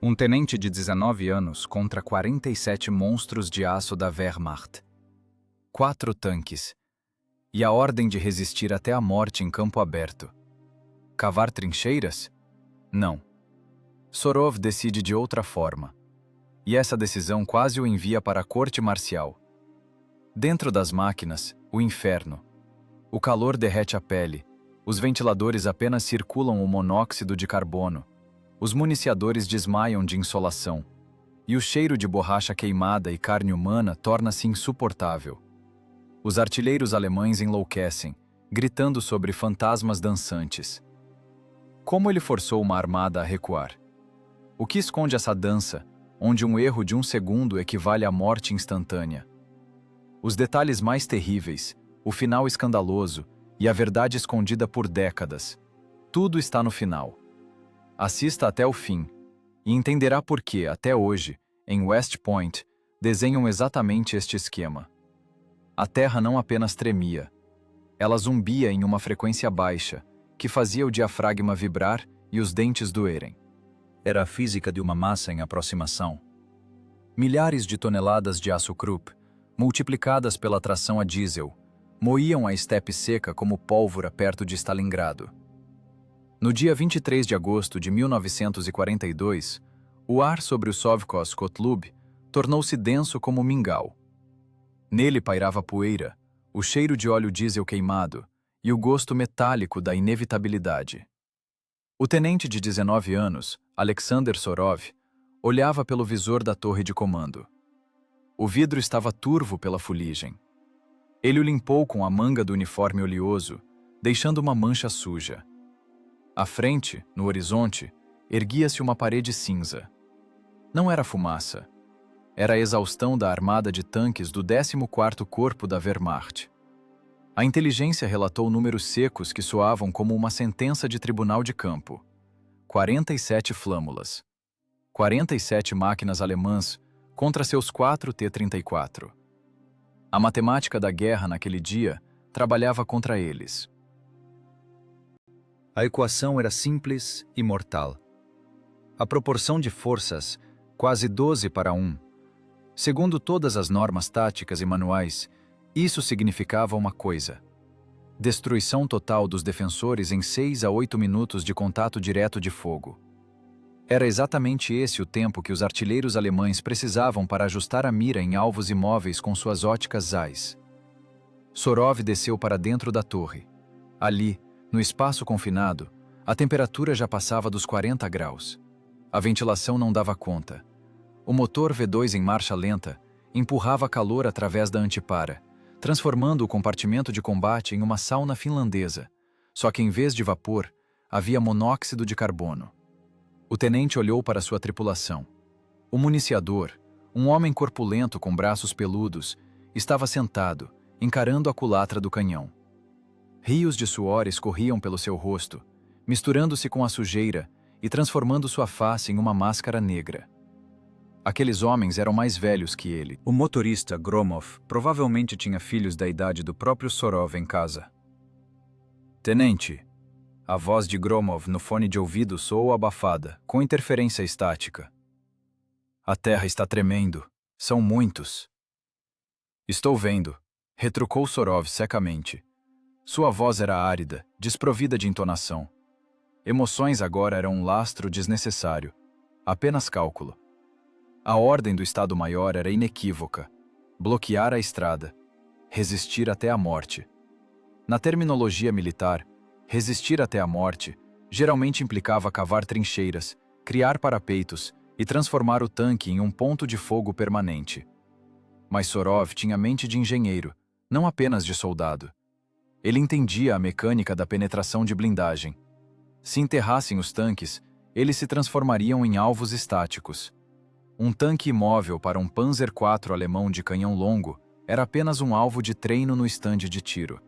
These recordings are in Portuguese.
Um tenente de 19 anos contra 47 monstros de aço da Wehrmacht. 4 tanques. E a ordem de resistir até a morte em campo aberto. Cavar trincheiras? Não. Sorov decide de outra forma. E essa decisão quase o envia para a corte marcial. Dentro das máquinas, o inferno. O calor derrete a pele. Os ventiladores apenas circulam o monóxido de carbono. Os municiadores desmaiam de insolação. E o cheiro de borracha queimada e carne humana torna-se insuportável. Os artilheiros alemães enlouquecem, gritando sobre fantasmas dançantes. Como ele forçou uma armada a recuar? O que esconde essa dança, onde um erro de 1 segundo equivale à morte instantânea? Os detalhes mais terríveis, o final escandaloso e a verdade escondida por décadas. Tudo está no final. Assista até o fim e entenderá por que, até hoje, em West Point, desenham exatamente este esquema. A Terra não apenas tremia, ela zumbia em uma frequência baixa, que fazia o diafragma vibrar e os dentes doerem. Era a física de uma massa em aproximação. Milhares de toneladas de aço Krupp, multiplicadas pela tração a diesel, moíam a estepe seca como pólvora perto de Stalingrado. No dia 23 de agosto de 1942, o ar sobre o Sovkhoz Kotlub tornou-se denso como mingau. Nele pairava poeira, o cheiro de óleo diesel queimado e o gosto metálico da inevitabilidade. O tenente de 19 anos, Alexander Sorov, olhava pelo visor da torre de comando. O vidro estava turvo pela fuligem. Ele o limpou com a manga do uniforme oleoso, deixando uma mancha suja. À frente, no horizonte, erguia-se uma parede cinza. Não era fumaça. Era a exaustão da armada de tanques do 14º Corpo da Wehrmacht. A inteligência relatou números secos que soavam como uma sentença de tribunal de campo. 47 flâmulas. 47 máquinas alemãs contra seus 4 T-34. A matemática da guerra naquele dia trabalhava contra eles. A equação era simples e mortal. A proporção de forças, quase 12:1. Segundo todas as normas táticas e manuais, isso significava uma coisa: destruição total dos defensores em 6 a 8 minutos de contato direto de fogo. Era exatamente esse o tempo que os artilheiros alemães precisavam para ajustar a mira em alvos imóveis com suas óticas Zeiss. Sorov desceu para dentro da torre. Ali, no espaço confinado, a temperatura já passava dos 40 graus. A ventilação não dava conta. O motor V2 em marcha lenta empurrava calor através da antipara, transformando o compartimento de combate em uma sauna finlandesa, só que em vez de vapor, havia monóxido de carbono. O tenente olhou para sua tripulação. O municiador, um homem corpulento com braços peludos, estava sentado, encarando a culatra do canhão. Rios de suor escorriam pelo seu rosto, misturando-se com a sujeira e transformando sua face em uma máscara negra. Aqueles homens eram mais velhos que ele. O motorista, Gromov, provavelmente tinha filhos da idade do próprio Sorov em casa. Tenente, a voz de Gromov no fone de ouvido soou abafada, com interferência estática. A terra está tremendo. São muitos. Estou vendo, retrucou Sorov secamente. Sua voz era árida, desprovida de entonação. Emoções agora eram um lastro desnecessário. Apenas cálculo. A ordem do Estado-Maior era inequívoca. Bloquear a estrada. Resistir até a morte. Na terminologia militar, resistir até a morte geralmente implicava cavar trincheiras, criar parapeitos e transformar o tanque em um ponto de fogo permanente. Mas Sorov tinha mente de engenheiro, não apenas de soldado. Ele entendia a mecânica da penetração de blindagem. Se enterrassem os tanques, eles se transformariam em alvos estáticos. Um tanque imóvel para um Panzer IV alemão de canhão longo era apenas um alvo de treino no estande de tiro.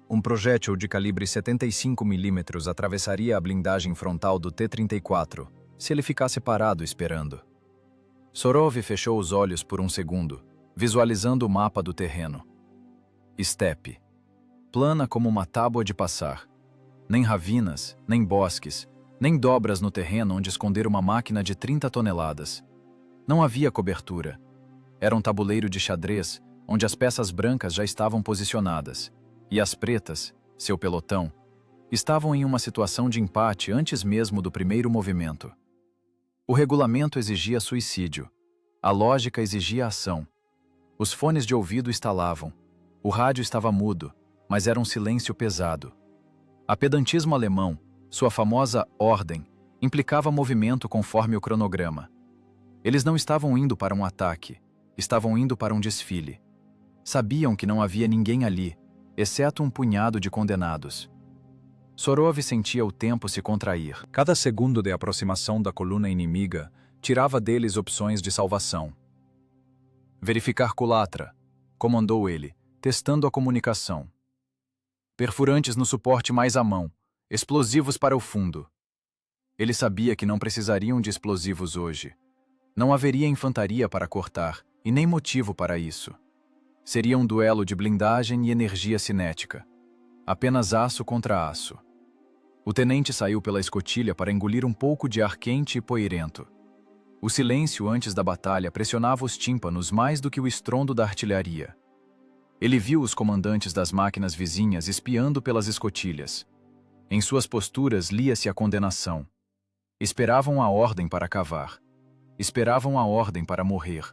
Um projétil de calibre 75 mm atravessaria a blindagem frontal do T-34, se ele ficasse parado esperando. Sorov fechou os olhos por um segundo, visualizando o mapa do terreno. Estepe. Plana como uma tábua de passar. Nem ravinas, nem bosques, Nem dobras no terreno onde esconder uma máquina de 30 toneladas. Não havia cobertura. Era um tabuleiro de xadrez, onde as peças brancas já estavam posicionadas, e as pretas, seu pelotão, estavam em uma situação de empate antes mesmo do primeiro movimento. O regulamento exigia suicídio. A lógica exigia ação. Os fones de ouvido estalavam. O rádio estava mudo, mas era um silêncio pesado. A pedantismo alemão, sua famosa ordem, implicava movimento conforme o cronograma. Eles não estavam indo para um ataque, estavam indo para um desfile. Sabiam que não havia ninguém ali, exceto um punhado de condenados. Sorov sentia o tempo se contrair. Cada segundo de aproximação da coluna inimiga tirava deles opções de salvação. Verificar culatra, comandou ele, testando a comunicação. Perfurantes no suporte mais à mão, explosivos para o fundo. Ele sabia que não precisariam de explosivos hoje. Não haveria infantaria para cortar, e nem motivo para isso. Seria um duelo de blindagem e energia cinética. Apenas aço contra aço. O tenente saiu pela escotilha para engolir um pouco de ar quente e poeirento. O silêncio antes da batalha pressionava os tímpanos mais do que o estrondo da artilharia. Ele viu os comandantes das máquinas vizinhas espiando pelas escotilhas. Em suas posturas lia-se a condenação. Esperavam a ordem para cavar. Esperavam a ordem para morrer.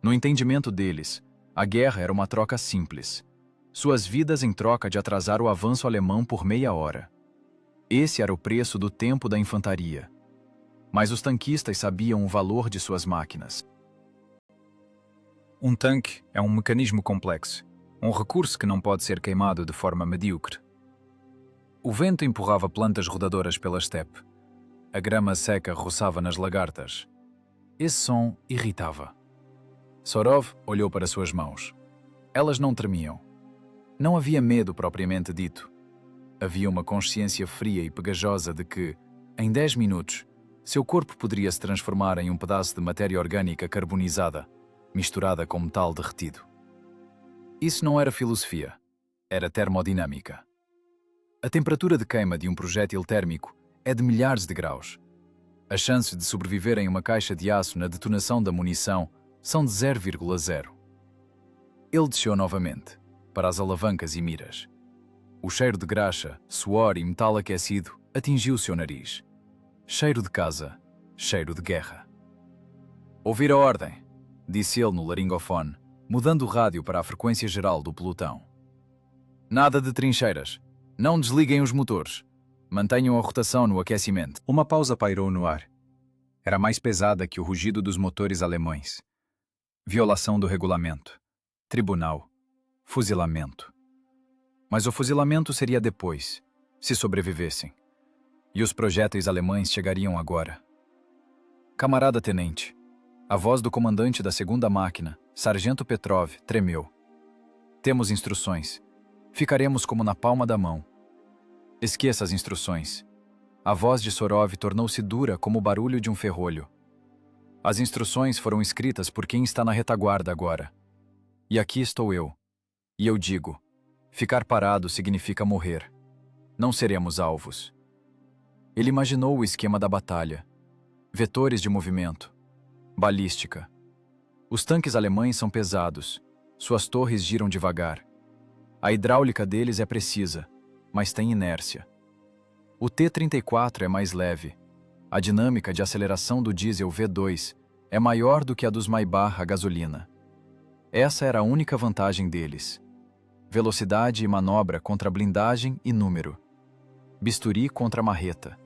No entendimento deles, a guerra era uma troca simples. Suas vidas em troca de atrasar o avanço alemão por meia hora. Esse era o preço do tempo da infantaria. Mas os tanquistas sabiam o valor de suas máquinas. Um tanque é um mecanismo complexo, um recurso que não pode ser queimado de forma medíocre. O vento empurrava plantas rodadoras pela estepe. A grama seca roçava nas lagartas. Esse som irritava. Sorov olhou para suas mãos. Elas não tremiam. Não havia medo propriamente dito. Havia uma consciência fria e pegajosa de que, em 10 minutos, seu corpo poderia se transformar em um pedaço de matéria orgânica carbonizada, misturada com metal derretido. Isso não era filosofia, era termodinâmica. A temperatura de queima de um projétil térmico é de milhares de graus. As chances de sobreviver em uma caixa de aço na detonação da munição são de 0,0. Ele desceu novamente, para as alavancas e miras. O cheiro de graxa, suor e metal aquecido atingiu seu nariz. Cheiro de casa, cheiro de guerra. Ouvir a ordem, disse ele no laringofone, mudando o rádio para a frequência geral do pelotão. Nada de trincheiras. Não desliguem os motores. Mantenham a rotação no aquecimento. Uma pausa pairou no ar. Era mais pesada que o rugido dos motores alemães. Violação do regulamento. Tribunal. Fuzilamento. Mas o fuzilamento seria depois, se sobrevivessem. E os projéteis alemães chegariam agora. Camarada tenente, a voz do comandante da segunda máquina, Sargento Petrov, tremeu. Temos instruções. Ficaremos como na palma da mão. Esqueça as instruções. A voz de Sorov tornou-se dura como o barulho de um ferrolho. As instruções foram escritas por quem está na retaguarda agora. E aqui estou eu. E eu digo, ficar parado significa morrer. Não seremos alvos. Ele imaginou o esquema da batalha. Vetores de movimento. Balística. Os tanques alemães são pesados. Suas torres giram devagar. A hidráulica deles é precisa, mas tem inércia. O T-34 é mais leve. A dinâmica de aceleração do diesel V2 é maior do que a dos Maybach a gasolina. Essa era a única vantagem deles. Velocidade e manobra contra blindagem e número. Bisturi contra marreta.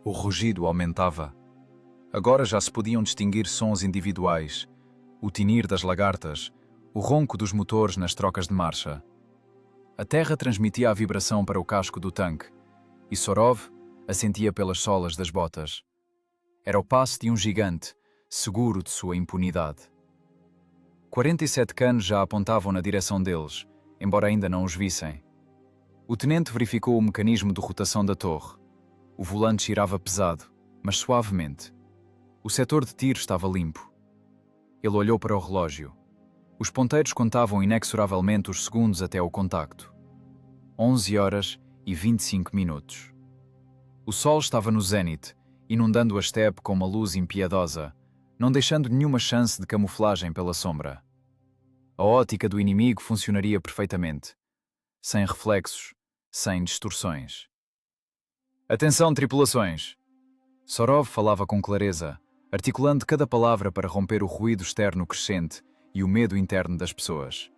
O rugido aumentava. Agora já se podiam distinguir sons individuais, o tinir das lagartas, o ronco dos motores nas trocas de marcha. A terra transmitia a vibração para o casco do tanque, e Sorov a sentia pelas solas das botas. Era o passo de um gigante, seguro de sua impunidade. 47 canos já apontavam na direção deles, embora ainda não os vissem. O tenente verificou o mecanismo de rotação da torre. O volante girava pesado, mas suavemente. O setor de tiro estava limpo. Ele olhou para o relógio. Os ponteiros contavam inexoravelmente os segundos até o contacto. 11 horas e 25 minutos. O sol estava no zénite, inundando a estepe com uma luz impiedosa, não deixando nenhuma chance de camuflagem pela sombra. A ótica do inimigo funcionaria perfeitamente, sem reflexos, sem distorções. Atenção, tripulações! Sorov falava com clareza, articulando cada palavra para romper o ruído externo crescente e o medo interno das pessoas.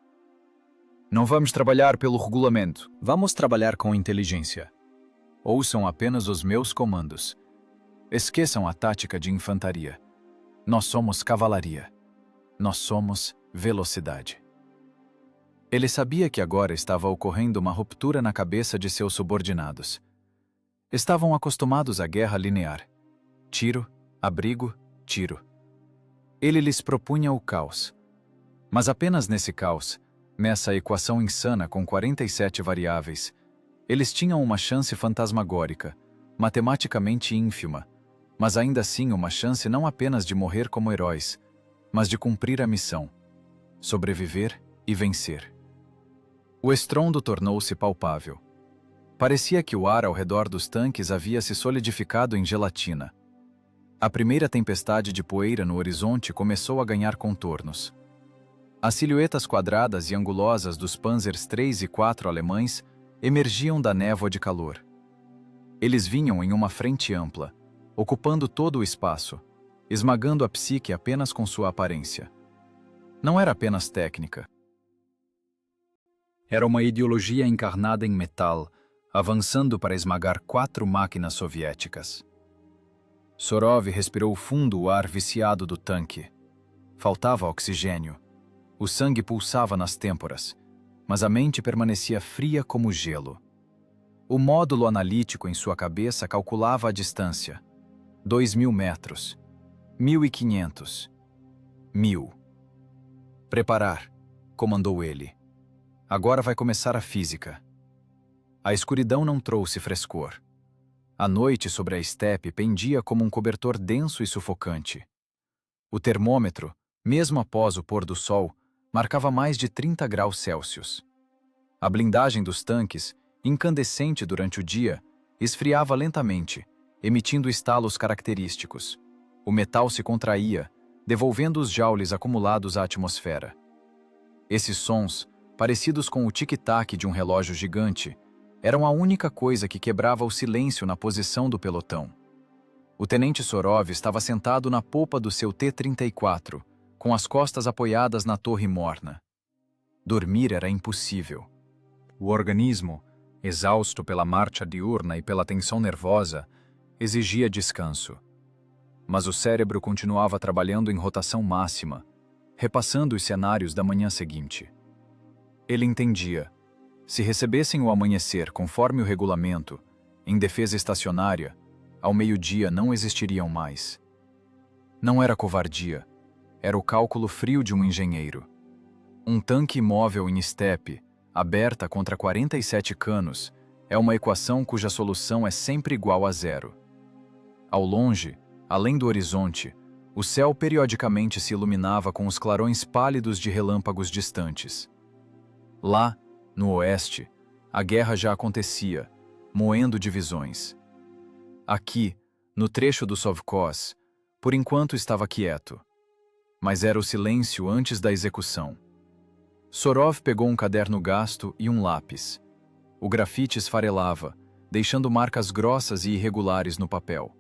Não vamos trabalhar pelo regulamento, vamos trabalhar com inteligência. Ouçam apenas os meus comandos. Esqueçam a tática de infantaria. Nós somos cavalaria. Nós somos velocidade. Ele sabia que agora estava ocorrendo uma ruptura na cabeça de seus subordinados. Estavam acostumados à guerra linear. Tiro, abrigo, tiro. Ele lhes propunha o caos. Mas apenas nesse caos, nessa equação insana com 47 variáveis, eles tinham uma chance fantasmagórica, matematicamente ínfima, mas ainda assim uma chance não apenas de morrer como heróis, mas de cumprir a missão, sobreviver e vencer. O estrondo tornou-se palpável. Parecia que o ar ao redor dos tanques havia se solidificado em gelatina. A primeira tempestade de poeira no horizonte começou a ganhar contornos. As silhuetas quadradas e angulosas dos Panzers 3 e 4 alemães emergiam da névoa de calor. Eles vinham em uma frente ampla, ocupando todo o espaço, esmagando a psique apenas com sua aparência. Não era apenas técnica. Era uma ideologia encarnada em metal, avançando para esmagar 4 máquinas soviéticas. Sorov respirou fundo o ar viciado do tanque. Faltava oxigênio. O sangue pulsava nas têmporas, mas a mente permanecia fria como gelo. O módulo analítico em sua cabeça calculava a distância. 2.000 metros. 1.500. 1.000. Preparar, comandou ele. Agora vai começar a física. A escuridão não trouxe frescor. A noite sobre a estepe pendia como um cobertor denso e sufocante. O termômetro, mesmo após o pôr do sol, marcava mais de 30 graus Celsius. A blindagem dos tanques, incandescente durante o dia, esfriava lentamente, emitindo estalos característicos. O metal se contraía, devolvendo os joules acumulados à atmosfera. Esses sons, parecidos com o tic-tac de um relógio gigante, eram a única coisa que quebrava o silêncio na posição do pelotão. O tenente Sorov estava sentado na popa do seu T-34, com as costas apoiadas na torre morna. Dormir era impossível. O organismo, exausto pela marcha diurna e pela tensão nervosa, exigia descanso. Mas o cérebro continuava trabalhando em rotação máxima, repassando os cenários da manhã seguinte. Ele entendia. Se recebessem o amanhecer conforme o regulamento, em defesa estacionária, ao meio-dia não existiriam mais. Não era covardia, era o cálculo frio de um engenheiro. Um tanque imóvel em estepe, aberta contra 47 canos, é uma equação cuja solução é sempre igual a zero. Ao longe, além do horizonte, o céu periodicamente se iluminava com os clarões pálidos de relâmpagos distantes. Lá, no oeste, a guerra já acontecia, moendo divisões. Aqui, no trecho do Sovkhoz, por enquanto estava quieto. Mas era o silêncio antes da execução. Sorov pegou um caderno gasto e um lápis. O grafite esfarelava, deixando marcas grossas e irregulares no papel.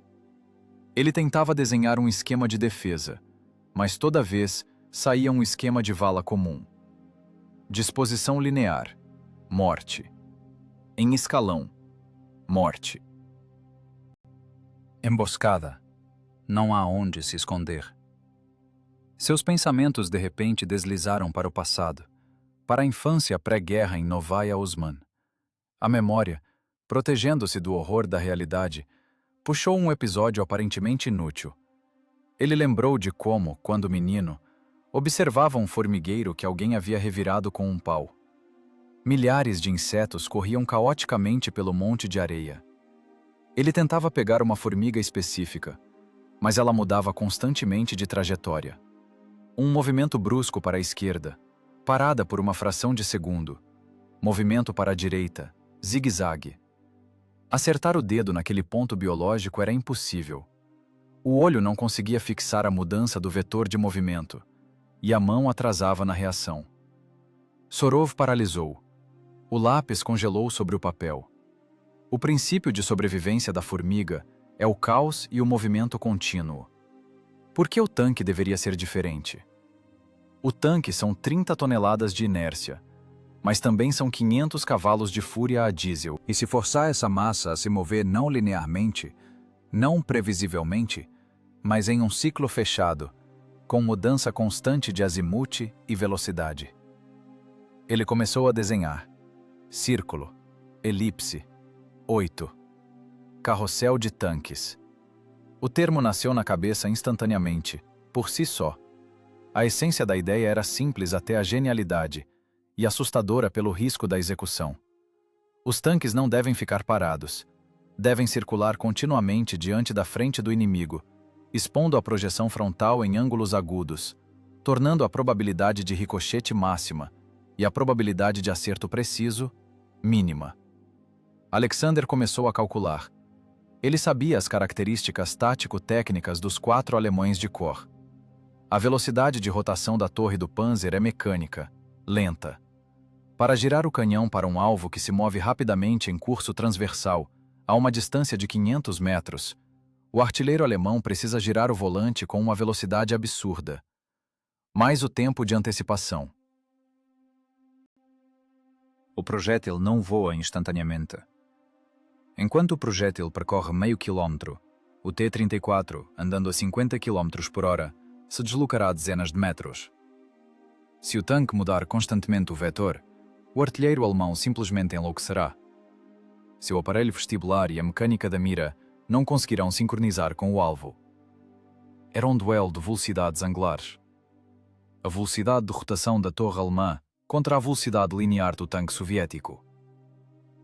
Ele tentava desenhar um esquema de defesa, mas toda vez saía um esquema de vala comum. Disposição linear. Morte. Em escalão. Morte. Emboscada. Não há onde se esconder. Seus pensamentos de repente deslizaram para o passado, para a infância pré-guerra em Novaya Uzman. A memória, protegendo-se do horror da realidade, puxou um episódio aparentemente inútil. Ele lembrou de como, quando menino, observava um formigueiro que alguém havia revirado com um pau. Milhares de insetos corriam caoticamente pelo monte de areia. Ele tentava pegar uma formiga específica, mas ela mudava constantemente de trajetória. Um movimento brusco para a esquerda, parada por uma fração de segundo. Movimento para a direita, zigue-zague. Acertar o dedo naquele ponto biológico era impossível. O olho não conseguia fixar a mudança do vetor de movimento, e a mão atrasava na reação. Sorov paralisou. O lápis congelou sobre o papel. O princípio de sobrevivência da formiga é o caos e o movimento contínuo. Por que o tanque deveria ser diferente? O tanque são 30 toneladas de inércia, mas também são 500 cavalos de fúria a diesel. E se forçar essa massa a se mover não linearmente, não previsivelmente, mas em um ciclo fechado, com mudança constante de azimuth e velocidade. Ele começou a desenhar. Círculo, elipse, 8. Carrossel de tanques. O termo nasceu na cabeça instantaneamente, por si só. A essência da ideia era simples até a genialidade, e assustadora pelo risco da execução. Os tanques não devem ficar parados. Devem circular continuamente diante da frente do inimigo, expondo a projeção frontal em ângulos agudos, tornando a probabilidade de ricochete máxima e a probabilidade de acerto preciso mínima. Alexander começou a calcular. Ele sabia as características tático-técnicas dos 4 alemães de cor. A velocidade de rotação da torre do Panzer é mecânica, lenta. Para girar o canhão para um alvo que se move rapidamente em curso transversal, a uma distância de 500 metros, o artilheiro alemão precisa girar o volante com uma velocidade absurda. Mais o tempo de antecipação. O projétil não voa instantaneamente. Enquanto o projétil percorre meio quilômetro, o T-34, andando a 50 km por hora, se deslocará dezenas de metros. Se o tanque mudar constantemente o vetor, o artilheiro alemão simplesmente enlouquecerá. Seu aparelho vestibular e a mecânica da mira não conseguirão sincronizar com o alvo. Era um duelo de velocidades angulares. A velocidade de rotação da torre alemã contra a velocidade linear do tanque soviético.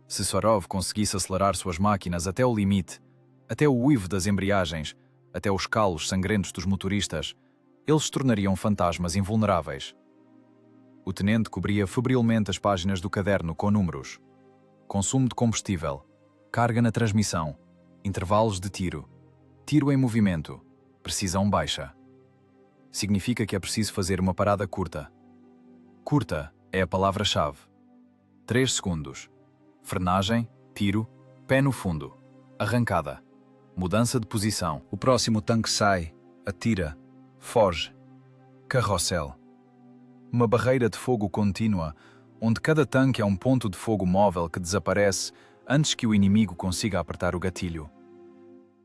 Se Sorov conseguisse acelerar suas máquinas até o limite, até o uivo das embreagens, até os calos sangrentos dos motoristas, eles se tornariam fantasmas invulneráveis. O tenente cobria febrilmente as páginas do caderno com números. Consumo de combustível, carga na transmissão, intervalos de tiro, tiro em movimento, precisão baixa. Significa que é preciso fazer uma parada curta. Curta é a palavra-chave. 3 segundos. Frenagem, tiro, pé no fundo, arrancada, mudança de posição. O próximo tanque sai, atira, foge. Carrossel. Uma barreira de fogo contínua, onde cada tanque é um ponto de fogo móvel que desaparece antes que o inimigo consiga apertar o gatilho.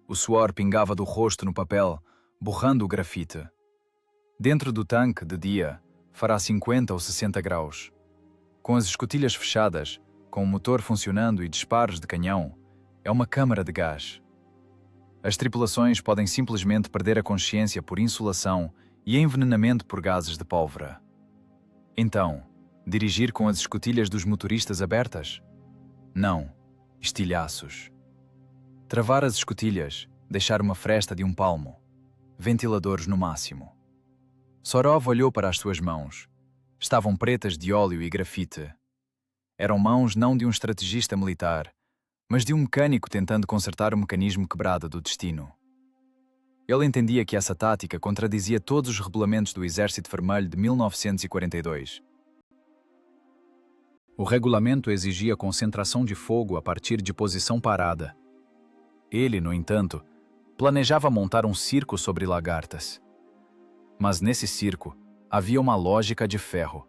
O suor pingava do rosto no papel, borrando o grafite. Dentro do tanque, de dia, fará 50 ou 60 graus. Com as escotilhas fechadas, com o motor funcionando e disparos de canhão, é uma câmara de gás. As tripulações podem simplesmente perder a consciência por insolação e envenenamento por gases de pólvora. Então, dirigir com as escotilhas dos motoristas abertas? Não, estilhaços. Travar as escotilhas, deixar uma fresta de um palmo. Ventiladores no máximo. Sorov olhou para as suas mãos. Estavam pretas de óleo e grafite. Eram mãos não de um estrategista militar, mas de um mecânico tentando consertar o mecanismo quebrado do destino. Ele entendia que essa tática contradizia todos os regulamentos do Exército Vermelho de 1942. O regulamento exigia concentração de fogo a partir de posição parada. Ele, no entanto, planejava montar um circo sobre lagartas. Mas nesse circo havia uma lógica de ferro.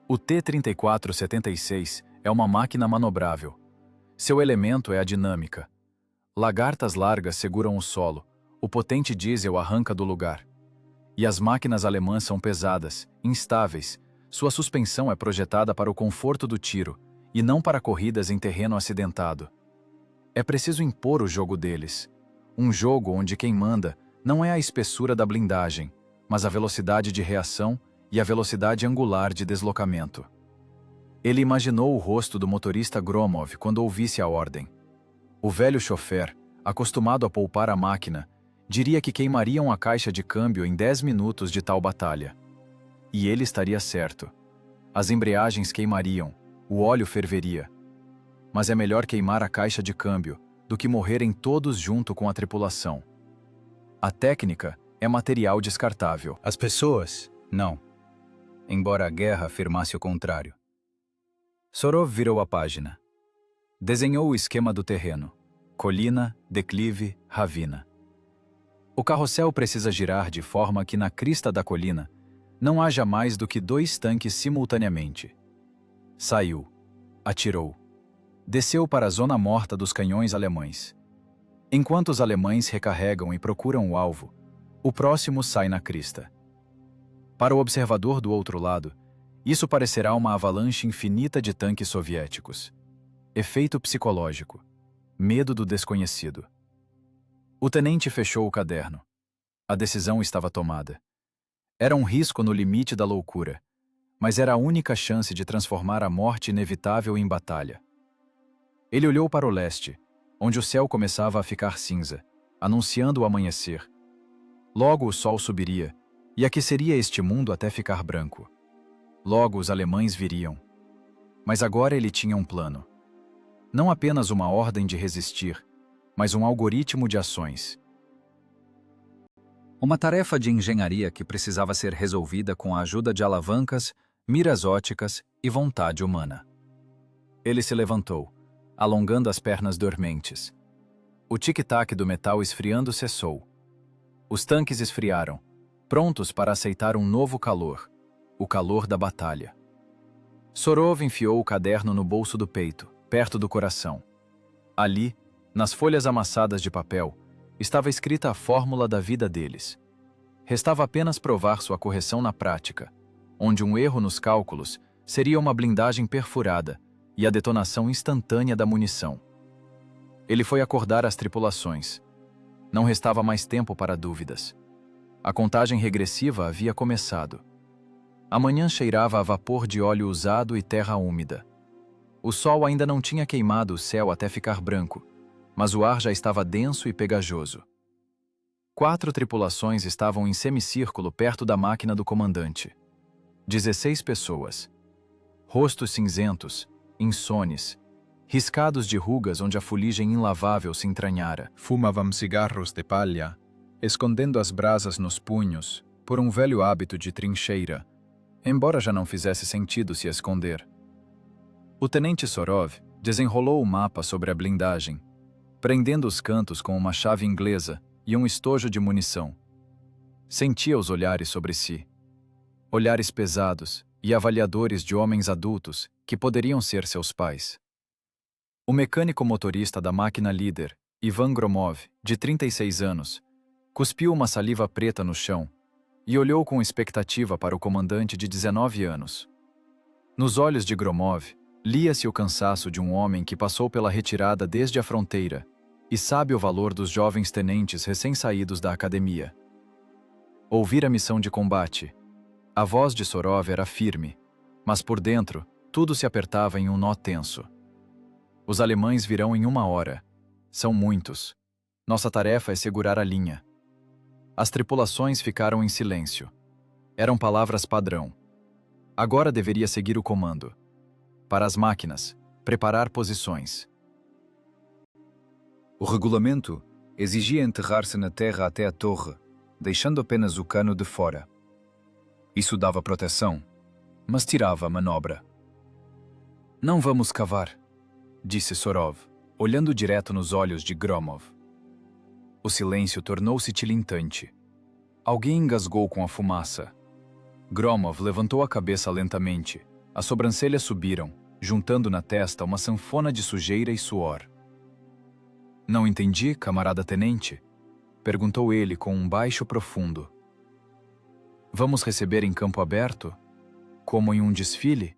O T-34-76 é uma máquina manobrável. Seu elemento é a dinâmica. Lagartas largas seguram o solo, o potente diesel arranca do lugar. E as máquinas alemãs são pesadas, instáveis. Sua suspensão é projetada para o conforto do tiro e não para corridas em terreno acidentado. É preciso impor o jogo deles. Um jogo onde quem manda não é a espessura da blindagem, mas a velocidade de reação e a velocidade angular de deslocamento. Ele imaginou o rosto do motorista Gromov quando ouvisse a ordem. O velho chofer, acostumado a poupar a máquina, diria que queimariam a caixa de câmbio em 10 minutos de tal batalha. E ele estaria certo. As embreagens queimariam, o óleo ferveria. mas é melhor queimar a caixa de câmbio do que morrerem todos junto com a tripulação. A técnica é material descartável. As pessoas, não. Embora a guerra afirmasse o contrário. Sorov virou a página. Desenhou o esquema do terreno. Colina, declive, ravina. O carrossel precisa girar de forma que na crista da colina não haja mais do que 2 tanques simultaneamente. Saiu. Atirou. Desceu para a zona morta dos canhões alemães. Enquanto os alemães recarregam e procuram o alvo, o próximo sai na crista. Para o observador do outro lado, isso parecerá uma avalanche infinita de tanques soviéticos. Efeito psicológico. Medo do desconhecido. O tenente fechou o caderno. A decisão estava tomada. Era um risco no limite da loucura, mas era a única chance de transformar a morte inevitável em batalha. Ele olhou para o leste, onde o céu começava a ficar cinza, anunciando o amanhecer. Logo o sol subiria e aqueceria este mundo até ficar branco. Logo os alemães viriam. Mas agora ele tinha um plano. Não apenas uma ordem de resistir, mas um algoritmo de ações. Uma tarefa de engenharia que precisava ser resolvida com a ajuda de alavancas, miras óticas e vontade humana. Ele se levantou, alongando as pernas dormentes. O tic-tac do metal esfriando cessou. Os tanques esfriaram, prontos para aceitar um novo calor, o calor da batalha. Sorov enfiou o caderno no bolso do peito, perto do coração. Ali, nas folhas amassadas de papel, estava escrita a fórmula da vida deles. Restava apenas provar sua correção na prática, onde um erro nos cálculos seria uma blindagem perfurada e a detonação instantânea da munição. Ele foi acordar as tripulações. Não restava mais tempo para dúvidas. A contagem regressiva havia começado. A manhã cheirava a vapor de óleo usado e terra úmida. O sol ainda não tinha queimado o céu até ficar branco, mas o ar já estava denso e pegajoso. 4 tripulações estavam em semicírculo perto da máquina do comandante. 16 pessoas. Rostos cinzentos, insones, riscados de rugas onde a fuligem inlavável se entranhara. Fumavam cigarros de palha, escondendo as brasas nos punhos, por um velho hábito de trincheira, embora já não fizesse sentido se esconder. O tenente Sorov desenrolou o mapa sobre a blindagem, prendendo os cantos com uma chave inglesa e um estojo de munição. Sentia os olhares sobre si. Olhares pesados e avaliadores de homens adultos que poderiam ser seus pais. O mecânico motorista da máquina líder, Ivan Gromov, de 36 anos, cuspiu uma saliva preta no chão e olhou com expectativa para o comandante de 19 anos. Nos olhos de Gromov, lia-se o cansaço de um homem que passou pela retirada desde a fronteira e sabe o valor dos jovens tenentes recém-saídos da academia. Ouvir a missão de combate. A voz de Sorov era firme, mas por dentro, tudo se apertava em um nó tenso. Os alemães virão em 1 hora. São muitos. Nossa tarefa é segurar a linha. As tripulações ficaram em silêncio. Eram palavras padrão. Agora deveria seguir o comando. Para as máquinas, preparar posições. O regulamento exigia enterrar-se na terra até a torre, deixando apenas o cano de fora. Isso dava proteção, mas tirava a manobra. Não vamos cavar, disse Sorov, olhando direto nos olhos de Gromov. O silêncio tornou-se tilintante. Alguém engasgou com a fumaça. Gromov levantou a cabeça lentamente. As sobrancelhas subiram, juntando na testa uma sanfona de sujeira e suor. Não entendi, camarada tenente? Perguntou ele com um baixo profundo. Vamos receber em campo aberto? Como em um desfile?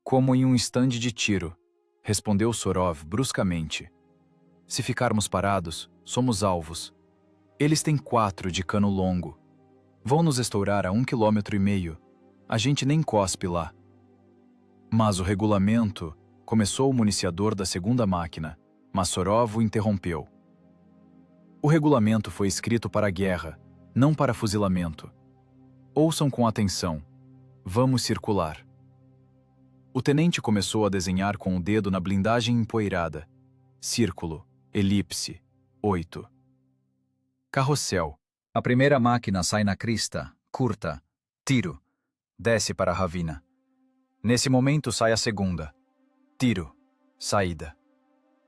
Como em um estande de tiro, respondeu Sorov bruscamente. Se ficarmos parados, somos alvos. Eles têm 4 de cano longo. Vão nos estourar a 1,5 km. A gente nem cospe lá. Mas o regulamento, começou o municiador da segunda máquina, mas Sorov o interrompeu. O regulamento foi escrito para a guerra, não para fuzilamento. Ouçam com atenção. Vamos circular. O tenente começou a desenhar com o dedo na blindagem empoeirada. Círculo, elipse, 8. Carrossel. A primeira máquina sai na crista, curta. Tiro. Desce para a ravina. Nesse momento sai a segunda. Tiro. Saída.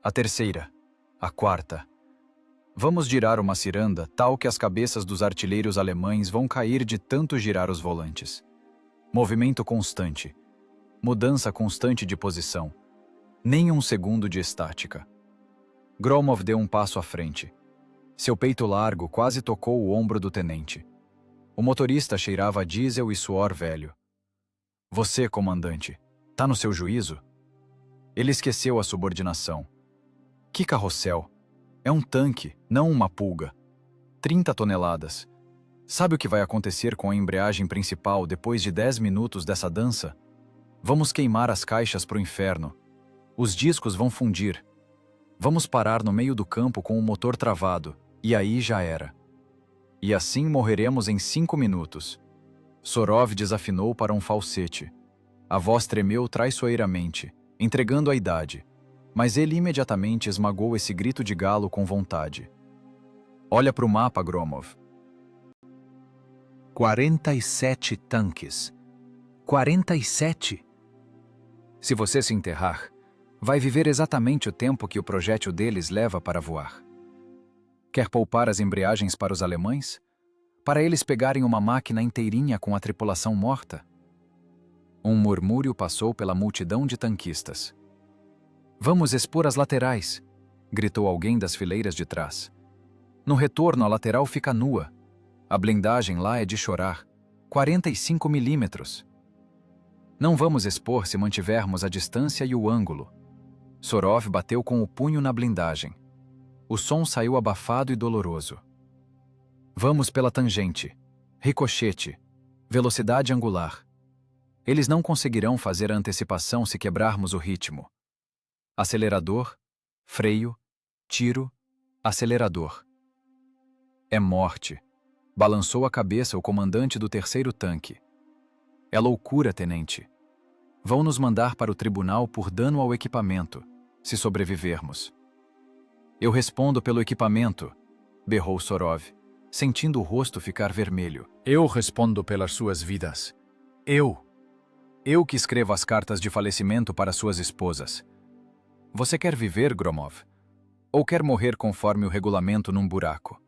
A terceira. A quarta. Vamos girar uma ciranda tal que as cabeças dos artilheiros alemães vão cair de tanto girar os volantes. Movimento constante. Mudança constante de posição. Nem um segundo de estática. Gromov deu um passo à frente. Seu peito largo quase tocou o ombro do tenente. O motorista cheirava a diesel e suor velho. Você, comandante, tá no seu juízo? Ele esqueceu a subordinação. Que carrossel? É um tanque, não uma pulga. 30 toneladas. Sabe o que vai acontecer com a embreagem principal depois de 10 minutos dessa dança? Vamos queimar as caixas pro inferno. Os discos vão fundir. Vamos parar no meio do campo com o motor travado, e aí já era. E assim morreremos em 5 minutos. Sorov desafinou para um falsete. A voz tremeu traiçoeiramente, entregando a idade, mas ele imediatamente esmagou esse grito de galo com vontade. Olha para o mapa, Gromov. 47 tanques. 47? Se você se enterrar, vai viver exatamente o tempo que o projétil deles leva para voar. Quer poupar as embreagens para os alemães? Para eles pegarem uma máquina inteirinha com a tripulação morta? Um murmúrio passou pela multidão de tanquistas. Vamos expor as laterais, gritou alguém das fileiras de trás. No retorno, a lateral fica nua. A blindagem lá é de chorar. 45 milímetros. Não vamos expor se mantivermos a distância e o ângulo. Sorov bateu com o punho na blindagem. O som saiu abafado e doloroso. Vamos pela tangente. Ricochete. Velocidade angular. Eles não conseguirão fazer a antecipação se quebrarmos o ritmo. Acelerador, freio, tiro, acelerador. É morte. Balançou a cabeça o comandante do terceiro tanque. É loucura, tenente. Vão nos mandar para o tribunal por dano ao equipamento, se sobrevivermos. Eu respondo pelo equipamento, berrou Sorov, sentindo o rosto ficar vermelho. Eu respondo pelas suas vidas. Eu que escrevo as cartas de falecimento para suas esposas. Você quer viver, Gromov? Ou quer morrer conforme o regulamento num buraco?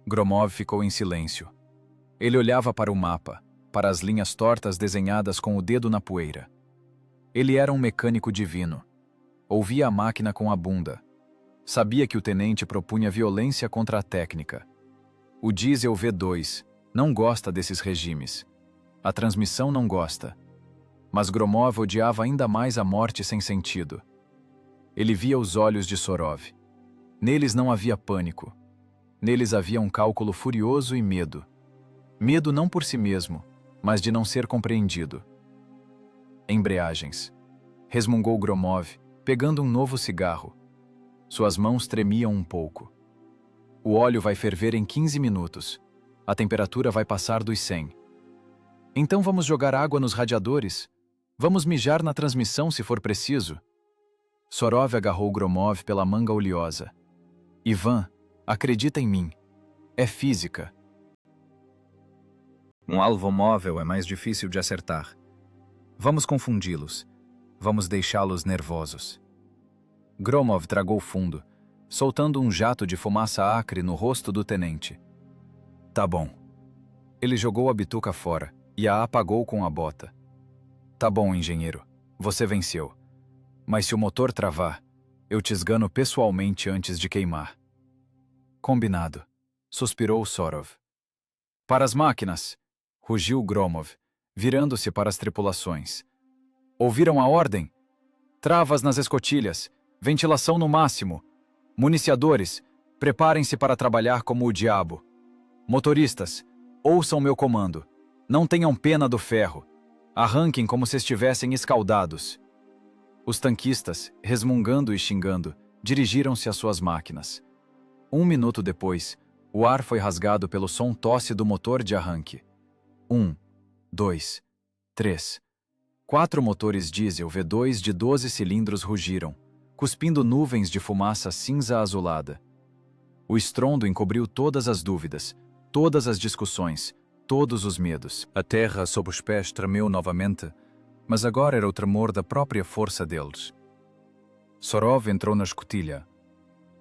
Gromov ficou em silêncio. Ele olhava para o mapa, para as linhas tortas desenhadas com o dedo na poeira. Ele era um mecânico divino. Ouvia a máquina com a bunda. Sabia que o tenente propunha violência contra a técnica. O diesel V2 não gosta desses regimes. A transmissão não gosta. Mas Gromov odiava ainda mais a morte sem sentido. Ele via os olhos de Sorov. Neles não havia pânico. Neles havia um cálculo furioso e medo. Medo não por si mesmo, mas de não ser compreendido. Embreagens. Resmungou Gromov, pegando um novo cigarro. Suas mãos tremiam um pouco. O óleo vai ferver em 15 minutos. A temperatura vai passar dos 100. Então vamos jogar água nos radiadores? Vamos mijar na transmissão se for preciso? Sorov agarrou Gromov pela manga oleosa. Ivan, acredita em mim. É física. Um alvo móvel é mais difícil de acertar. Vamos confundi-los. Vamos deixá-los nervosos. Gromov tragou fundo, soltando um jato de fumaça acre no rosto do tenente. Tá bom. Ele jogou a bituca fora e a apagou com a bota. Tá bom, engenheiro. Você venceu. Mas se o motor travar, eu te esgano pessoalmente antes de queimar. Combinado. Suspirou Sorov. Para as máquinas! Rugiu Gromov, virando-se para as tripulações. Ouviram a ordem? Travas nas escotilhas, ventilação no máximo. Municiadores, preparem-se para trabalhar como o diabo. Motoristas, ouçam meu comando. Não tenham pena do ferro. Arranquem como se estivessem escaldados. Os tanquistas, resmungando e xingando, dirigiram-se às suas máquinas. 1 minuto depois, o ar foi rasgado pelo som tosse do motor de arranque. 1, 2, 3, 4 motores diesel V2 de 12 cilindros rugiram, cuspindo nuvens de fumaça cinza azulada. O estrondo encobriu todas as dúvidas, todas as discussões, todos os medos. A terra sob os pés tremeu novamente, mas agora era o tremor da própria força deles. Sorov entrou na escotilha.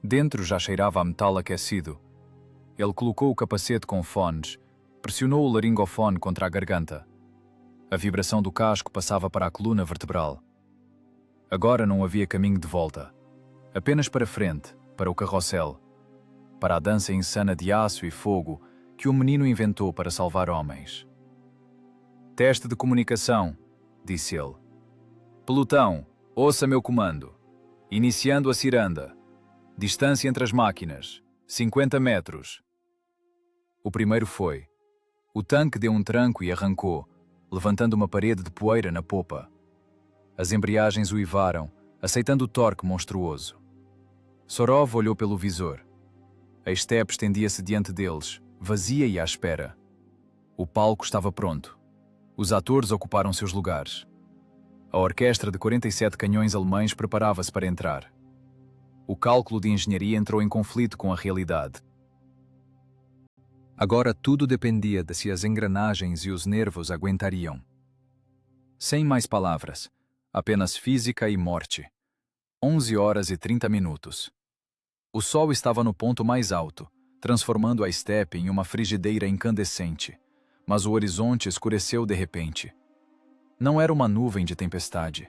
Dentro já cheirava a metal aquecido. Ele colocou o capacete com fones, pressionou o laringofone contra a garganta. A vibração do casco passava para a coluna vertebral. Agora não havia caminho de volta. Apenas para frente, para o carrossel, para a dança insana de aço e fogo que o menino inventou para salvar homens. Teste de comunicação, disse ele. Pelotão, ouça meu comando. Iniciando a ciranda. Distância entre as máquinas, 50 metros. O primeiro foi. O tanque deu um tranco e arrancou, levantando uma parede de poeira na popa. As embreagens uivaram, aceitando o torque monstruoso. Sorov olhou pelo visor. A estepe estendia-se diante deles, vazia e à espera. O palco estava pronto. Os atores ocuparam seus lugares. A orquestra de 47 canhões alemães preparava-se para entrar. O cálculo de engenharia entrou em conflito com a realidade. Agora tudo dependia de se as engrenagens e os nervos aguentariam. Sem mais palavras, apenas física e morte. 11 horas e 30 minutos. O sol estava no ponto mais alto, transformando a estepe em uma frigideira incandescente, mas o horizonte escureceu de repente. Não era uma nuvem de tempestade.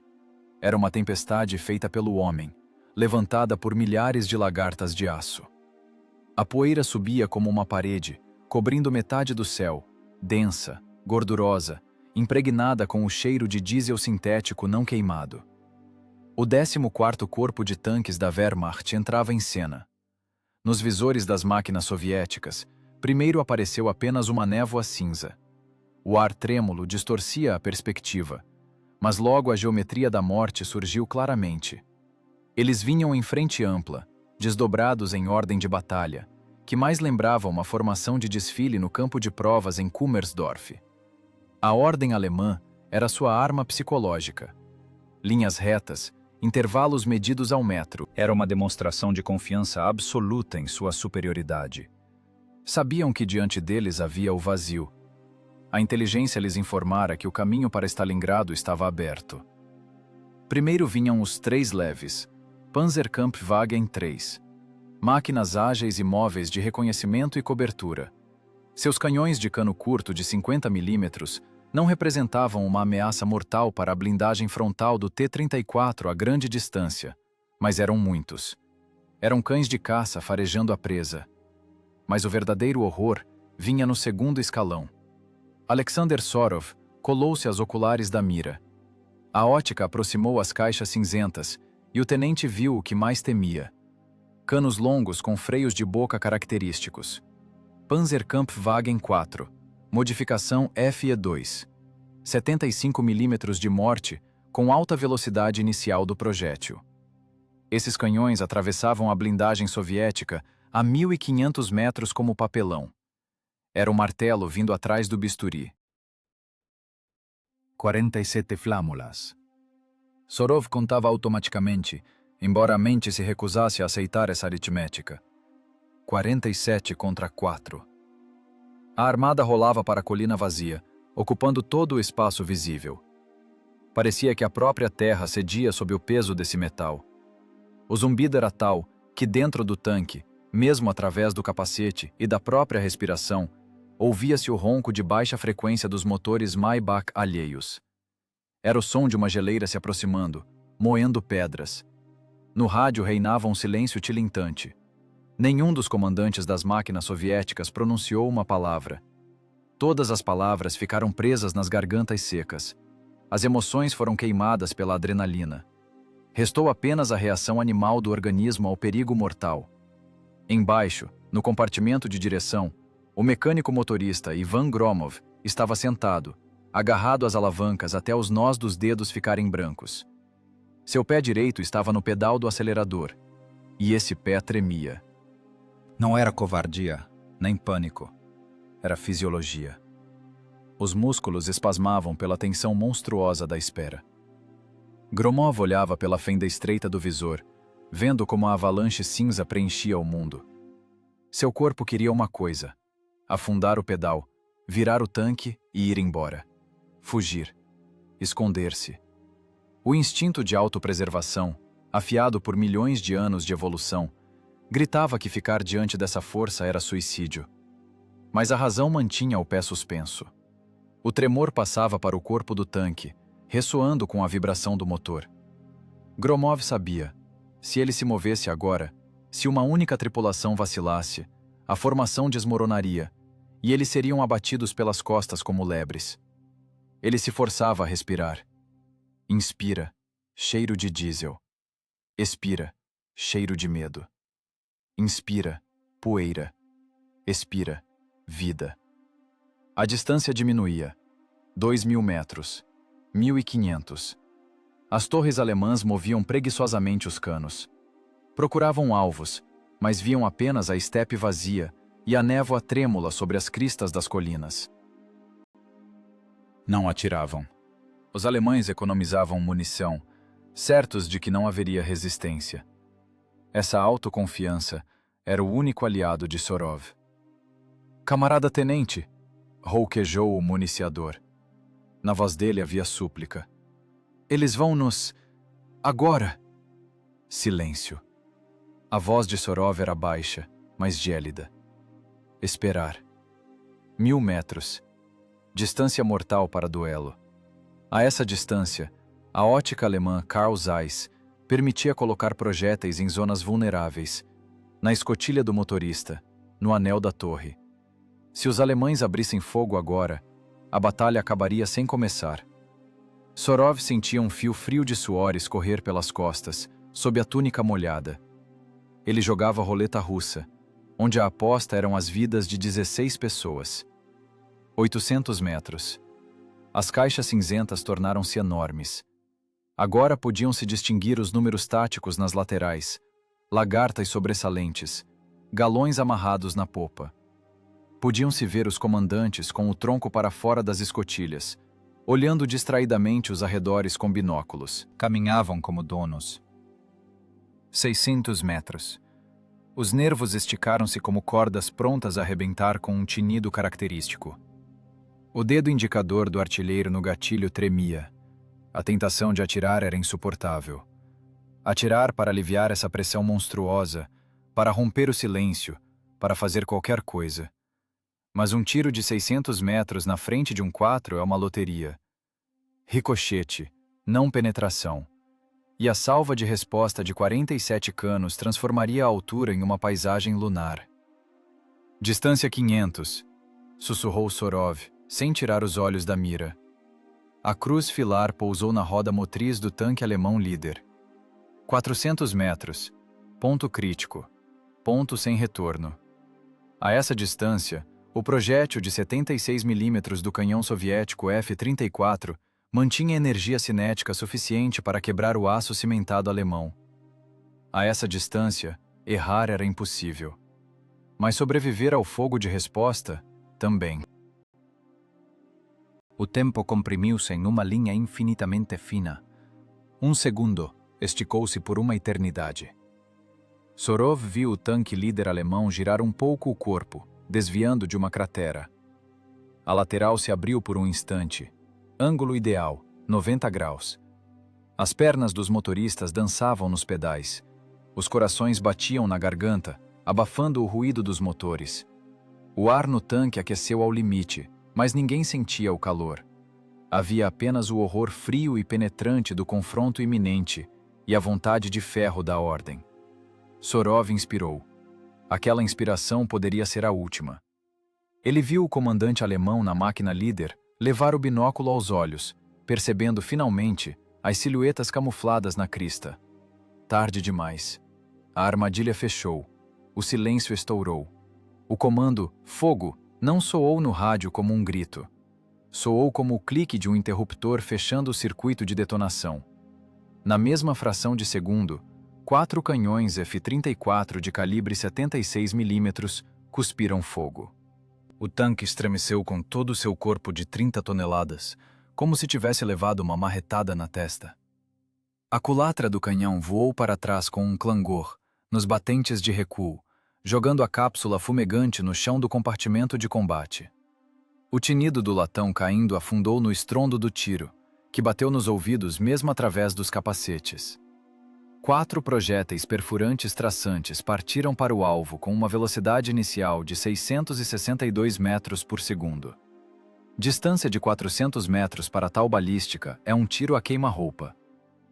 Era uma tempestade feita pelo homem, levantada por milhares de lagartas de aço. A poeira subia como uma parede, cobrindo metade do céu, densa, gordurosa, impregnada com o cheiro de diesel sintético não queimado. O 14º Corpo de Tanques da Wehrmacht entrava em cena. Nos visores das máquinas soviéticas, primeiro apareceu apenas uma névoa cinza. O ar trêmulo distorcia a perspectiva, mas logo a geometria da morte surgiu claramente. Eles vinham em frente ampla, desdobrados em ordem de batalha, que mais lembrava uma formação de desfile no campo de provas em Kummersdorf. A ordem alemã era sua arma psicológica. Linhas retas, intervalos medidos ao metro, era uma demonstração de confiança absoluta em sua superioridade. Sabiam que diante deles havia o vazio. A inteligência lhes informara que o caminho para Stalingrado estava aberto. Primeiro vinham os 3 leves, Panzerkampfwagen 3, máquinas ágeis e móveis de reconhecimento e cobertura. Seus canhões de cano curto de 50 mm não representavam uma ameaça mortal para a blindagem frontal do T-34 a grande distância, mas eram muitos. Eram cães de caça farejando a presa. Mas o verdadeiro horror vinha no segundo escalão. Alexander Sorov colou-se às oculares da mira. A ótica aproximou as caixas cinzentas e o tenente viu o que mais temia. Canos longos com freios de boca característicos. Panzerkampfwagen 4, modificação FE2. 75 mm de morte com alta velocidade inicial do projétil. Esses canhões atravessavam a blindagem soviética a 1.500 metros como papelão. Era o martelo vindo atrás do bisturi. 47 flâmulas. Sorov contava automaticamente, embora a mente se recusasse a aceitar essa aritmética. 47 contra 4. A armada rolava para a colina vazia, ocupando todo o espaço visível. Parecia que a própria terra cedia sob o peso desse metal. O zumbido era tal que dentro do tanque, mesmo através do capacete e da própria respiração, ouvia-se o ronco de baixa frequência dos motores Maybach alheios. Era o som de uma geleira se aproximando, moendo pedras. No rádio reinava um silêncio tilintante. Nenhum dos comandantes das máquinas soviéticas pronunciou uma palavra. Todas as palavras ficaram presas nas gargantas secas. As emoções foram queimadas pela adrenalina. Restou apenas a reação animal do organismo ao perigo mortal. Embaixo, no compartimento de direção, o mecânico motorista Ivan Gromov estava sentado, agarrado às alavancas até os nós dos dedos ficarem brancos. Seu pé direito estava no pedal do acelerador, e esse pé tremia. Não era covardia, nem pânico. Era fisiologia. Os músculos espasmavam pela tensão monstruosa da espera. Gromov olhava pela fenda estreita do visor, vendo como a avalanche cinza preenchia o mundo. Seu corpo queria uma coisa: afundar o pedal, virar o tanque e ir embora. Fugir. Esconder-se. O instinto de autopreservação, afiado por milhões de anos de evolução, gritava que ficar diante dessa força era suicídio. Mas a razão mantinha o pé suspenso. O tremor passava para o corpo do tanque, ressoando com a vibração do motor. Gromov sabia: se ele se movesse agora, se uma única tripulação vacilasse, a formação desmoronaria, e eles seriam abatidos pelas costas como lebres. Ele se forçava a respirar. Inspira, cheiro de diesel. Expira, cheiro de medo. Inspira, poeira. Expira, vida. A distância diminuía. 2.000 metros. 1.500. As torres alemãs moviam preguiçosamente os canos. Procuravam alvos, mas viam apenas a estepe vazia e a névoa trêmula sobre as cristas das colinas. Não atiravam. Os alemães economizavam munição, certos de que não haveria resistência. Essa autoconfiança era o único aliado de Sorov. "Camarada tenente", rouquejou o municiador. Na voz dele havia súplica. "Eles vão nos... agora!" Silêncio. A voz de Sorov era baixa, mas gélida. Esperar. 1.000 metros. Distância mortal para duelo. A essa distância, a ótica alemã Carl Zeiss permitia colocar projéteis em zonas vulneráveis, na escotilha do motorista, no anel da torre. Se os alemães abrissem fogo agora, a batalha acabaria sem começar. Sorov sentia um fio frio de suor escorrer pelas costas, sob a túnica molhada. Ele jogava roleta russa, onde a aposta eram as vidas de 16 pessoas. 800 metros. As caixas cinzentas tornaram-se enormes. Agora podiam-se distinguir os números táticos nas laterais, lagartas sobressalentes, galões amarrados na popa. Podiam-se ver os comandantes com o tronco para fora das escotilhas, olhando distraidamente os arredores com binóculos. Caminhavam como donos. 600 metros. Os nervos esticaram-se como cordas prontas a arrebentar com um tinido característico. O dedo indicador do artilheiro no gatilho tremia. A tentação de atirar era insuportável. Atirar para aliviar essa pressão monstruosa, para romper o silêncio, para fazer qualquer coisa. Mas um tiro de 600 metros na frente de um 4 é uma loteria. Ricochete, não penetração. E a salva de resposta de 47 canos transformaria a altura em uma paisagem lunar. "Distância 500", sussurrou Sorov, sem tirar os olhos da mira. A cruz filar pousou na roda motriz do tanque alemão líder. 400 metros. Ponto crítico. Ponto sem retorno. A essa distância, o projétil de 76 mm do canhão soviético F-34 mantinha energia cinética suficiente para quebrar o aço cimentado alemão. A essa distância, errar era impossível. Mas sobreviver ao fogo de resposta, também. O tempo comprimiu-se em uma linha infinitamente fina. Um segundo esticou-se por uma eternidade. Sorov viu o tanque líder alemão girar um pouco o corpo, desviando de uma cratera. A lateral se abriu por um instante. Ângulo ideal, 90 graus. As pernas dos motoristas dançavam nos pedais. Os corações batiam na garganta, abafando o ruído dos motores. O ar no tanque aqueceu ao limite, mas ninguém sentia o calor. Havia apenas o horror frio e penetrante do confronto iminente e a vontade de ferro da ordem. Sorov inspirou. Aquela inspiração poderia ser a última. Ele viu o comandante alemão na máquina líder levar o binóculo aos olhos, percebendo finalmente as silhuetas camufladas na crista. Tarde demais. A armadilha fechou. O silêncio estourou. O comando "Fogo" não soou no rádio como um grito. Soou como o clique de um interruptor fechando o circuito de detonação. Na mesma fração de segundo, 4 canhões F-34 de calibre 76 mm cuspiram fogo. O tanque estremeceu com todo o seu corpo de 30 toneladas, como se tivesse levado uma marretada na testa. A culatra do canhão voou para trás com um clangor, nos batentes de recuo, jogando a cápsula fumegante no chão do compartimento de combate. O tinido do latão caindo afundou no estrondo do tiro, que bateu nos ouvidos mesmo através dos capacetes. 4 projéteis perfurantes traçantes partiram para o alvo com uma velocidade inicial de 662 metros por segundo. Distância de 400 metros para tal balística é um tiro a queima-roupa.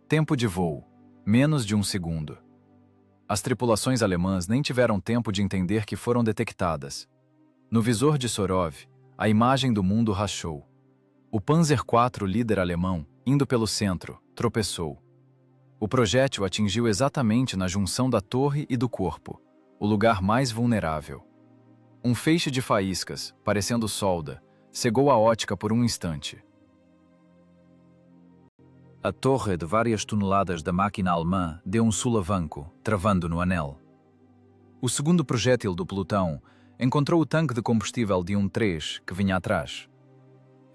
Tempo de voo, menos de 1 segundo. As tripulações alemãs nem tiveram tempo de entender que foram detectadas. No visor de Sorov, a imagem do mundo rachou. O Panzer IV, líder alemão, indo pelo centro, tropeçou. O projétil atingiu exatamente na junção da torre e do corpo, o lugar mais vulnerável. Um feixe de faíscas, parecendo solda, cegou a ótica por um instante. A torre de várias toneladas da máquina alemã deu um sulavanco, travando no anel. O segundo projétil do pelotão encontrou o tanque de combustível de 1-3 que vinha atrás.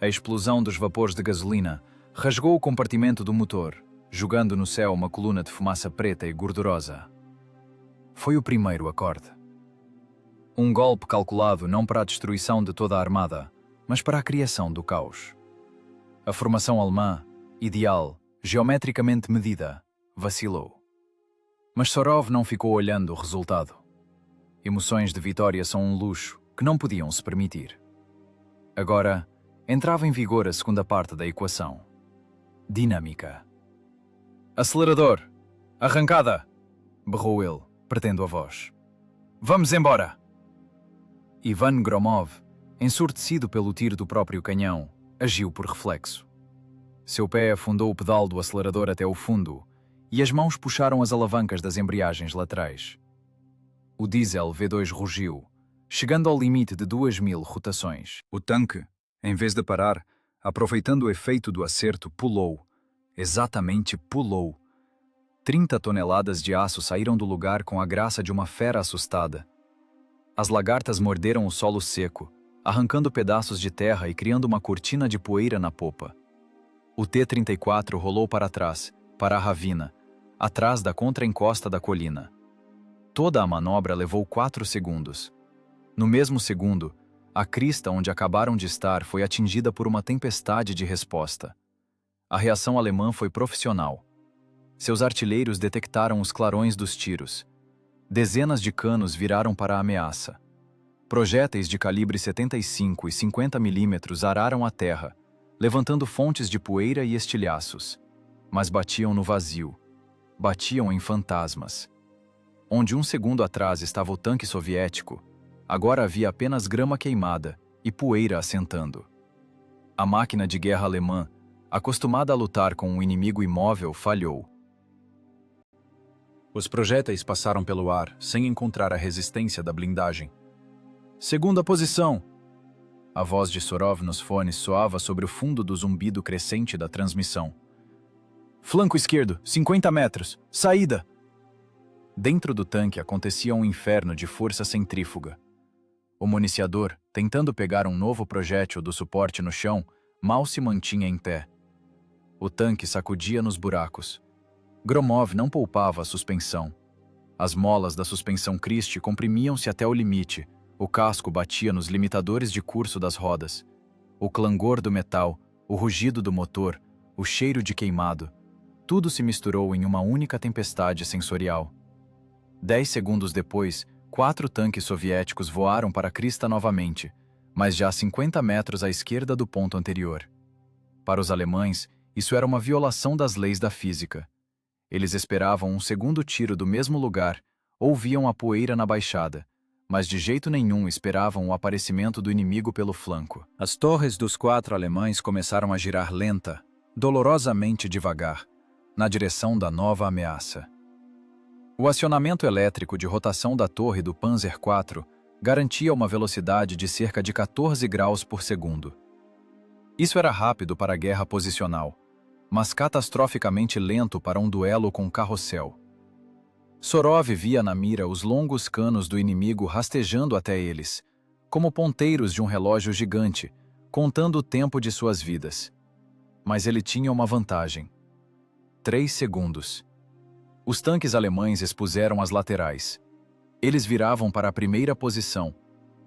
A explosão dos vapores de gasolina rasgou o compartimento do motor, jogando no céu uma coluna de fumaça preta e gordurosa. Foi o primeiro acorde. Um golpe calculado não para a destruição de toda a armada, mas para a criação do caos. A formação alemã, ideal, geometricamente medida, vacilou. Mas Sorov não ficou olhando o resultado. Emoções de vitória são um luxo que não podiam se permitir. Agora, entrava em vigor a segunda parte da equação. Dinâmica. Acelerador! Arrancada! Berrou ele, perdendo a voz. Vamos embora! Ivan Gromov, ensurdecido pelo tiro do próprio canhão, agiu por reflexo. Seu pé afundou o pedal do acelerador até o fundo e as mãos puxaram as alavancas das embreagens laterais. O diesel V2 rugiu, chegando ao limite de 2.000 rotações. O tanque, em vez de parar, aproveitando o efeito do acerto, pulou. Exatamente pulou. 30 toneladas de aço saíram do lugar com a graça de uma fera assustada. As lagartas morderam o solo seco, arrancando pedaços de terra e criando uma cortina de poeira na popa. O T-34 rolou para trás, para a ravina, atrás da contraencosta da colina. Toda a manobra levou 4 segundos. No mesmo segundo, a crista onde acabaram de estar foi atingida por uma tempestade de resposta. A reação alemã foi profissional. Seus artilheiros detectaram os clarões dos tiros. Dezenas de canos viraram para a ameaça. Projéteis de calibre 75 e 50 milímetros araram a terra, levantando fontes de poeira e estilhaços. Mas batiam no vazio. Batiam em fantasmas. Onde 1 segundo atrás estava o tanque soviético, agora havia apenas grama queimada e poeira assentando. A máquina de guerra alemã, acostumada a lutar com um inimigo imóvel, falhou. Os projéteis passaram pelo ar sem encontrar a resistência da blindagem. Segunda posição! A voz de Sorov nos fones soava sobre o fundo do zumbido crescente da transmissão. Flanco esquerdo, 50 metros. Saída! Dentro do tanque acontecia um inferno de força centrífuga. O municiador, tentando pegar um novo projétil do suporte no chão, mal se mantinha em pé. O tanque sacudia nos buracos. Gromov não poupava a suspensão. As molas da suspensão Christie comprimiam-se até o limite, o casco batia nos limitadores de curso das rodas. O clangor do metal, o rugido do motor, o cheiro de queimado, tudo se misturou em uma única tempestade sensorial. 10 segundos depois, 4 tanques soviéticos voaram para a crista novamente, mas já a 50 metros à esquerda do ponto anterior. Para os alemães, isso era uma violação das leis da física. Eles esperavam um segundo tiro do mesmo lugar, ou viam a poeira na baixada, mas de jeito nenhum esperavam o aparecimento do inimigo pelo flanco. As torres dos 4 alemães começaram a girar lenta, dolorosamente devagar, na direção da nova ameaça. O acionamento elétrico de rotação da torre do Panzer IV garantia uma velocidade de cerca de 14 graus por segundo. Isso era rápido para a guerra posicional, mas catastroficamente lento para um duelo com carrossel. Sorov via na mira os longos canos do inimigo rastejando até eles, como ponteiros de um relógio gigante, contando o tempo de suas vidas. Mas ele tinha uma vantagem: 3 segundos. Os tanques alemães expuseram as laterais. Eles viravam para a primeira posição,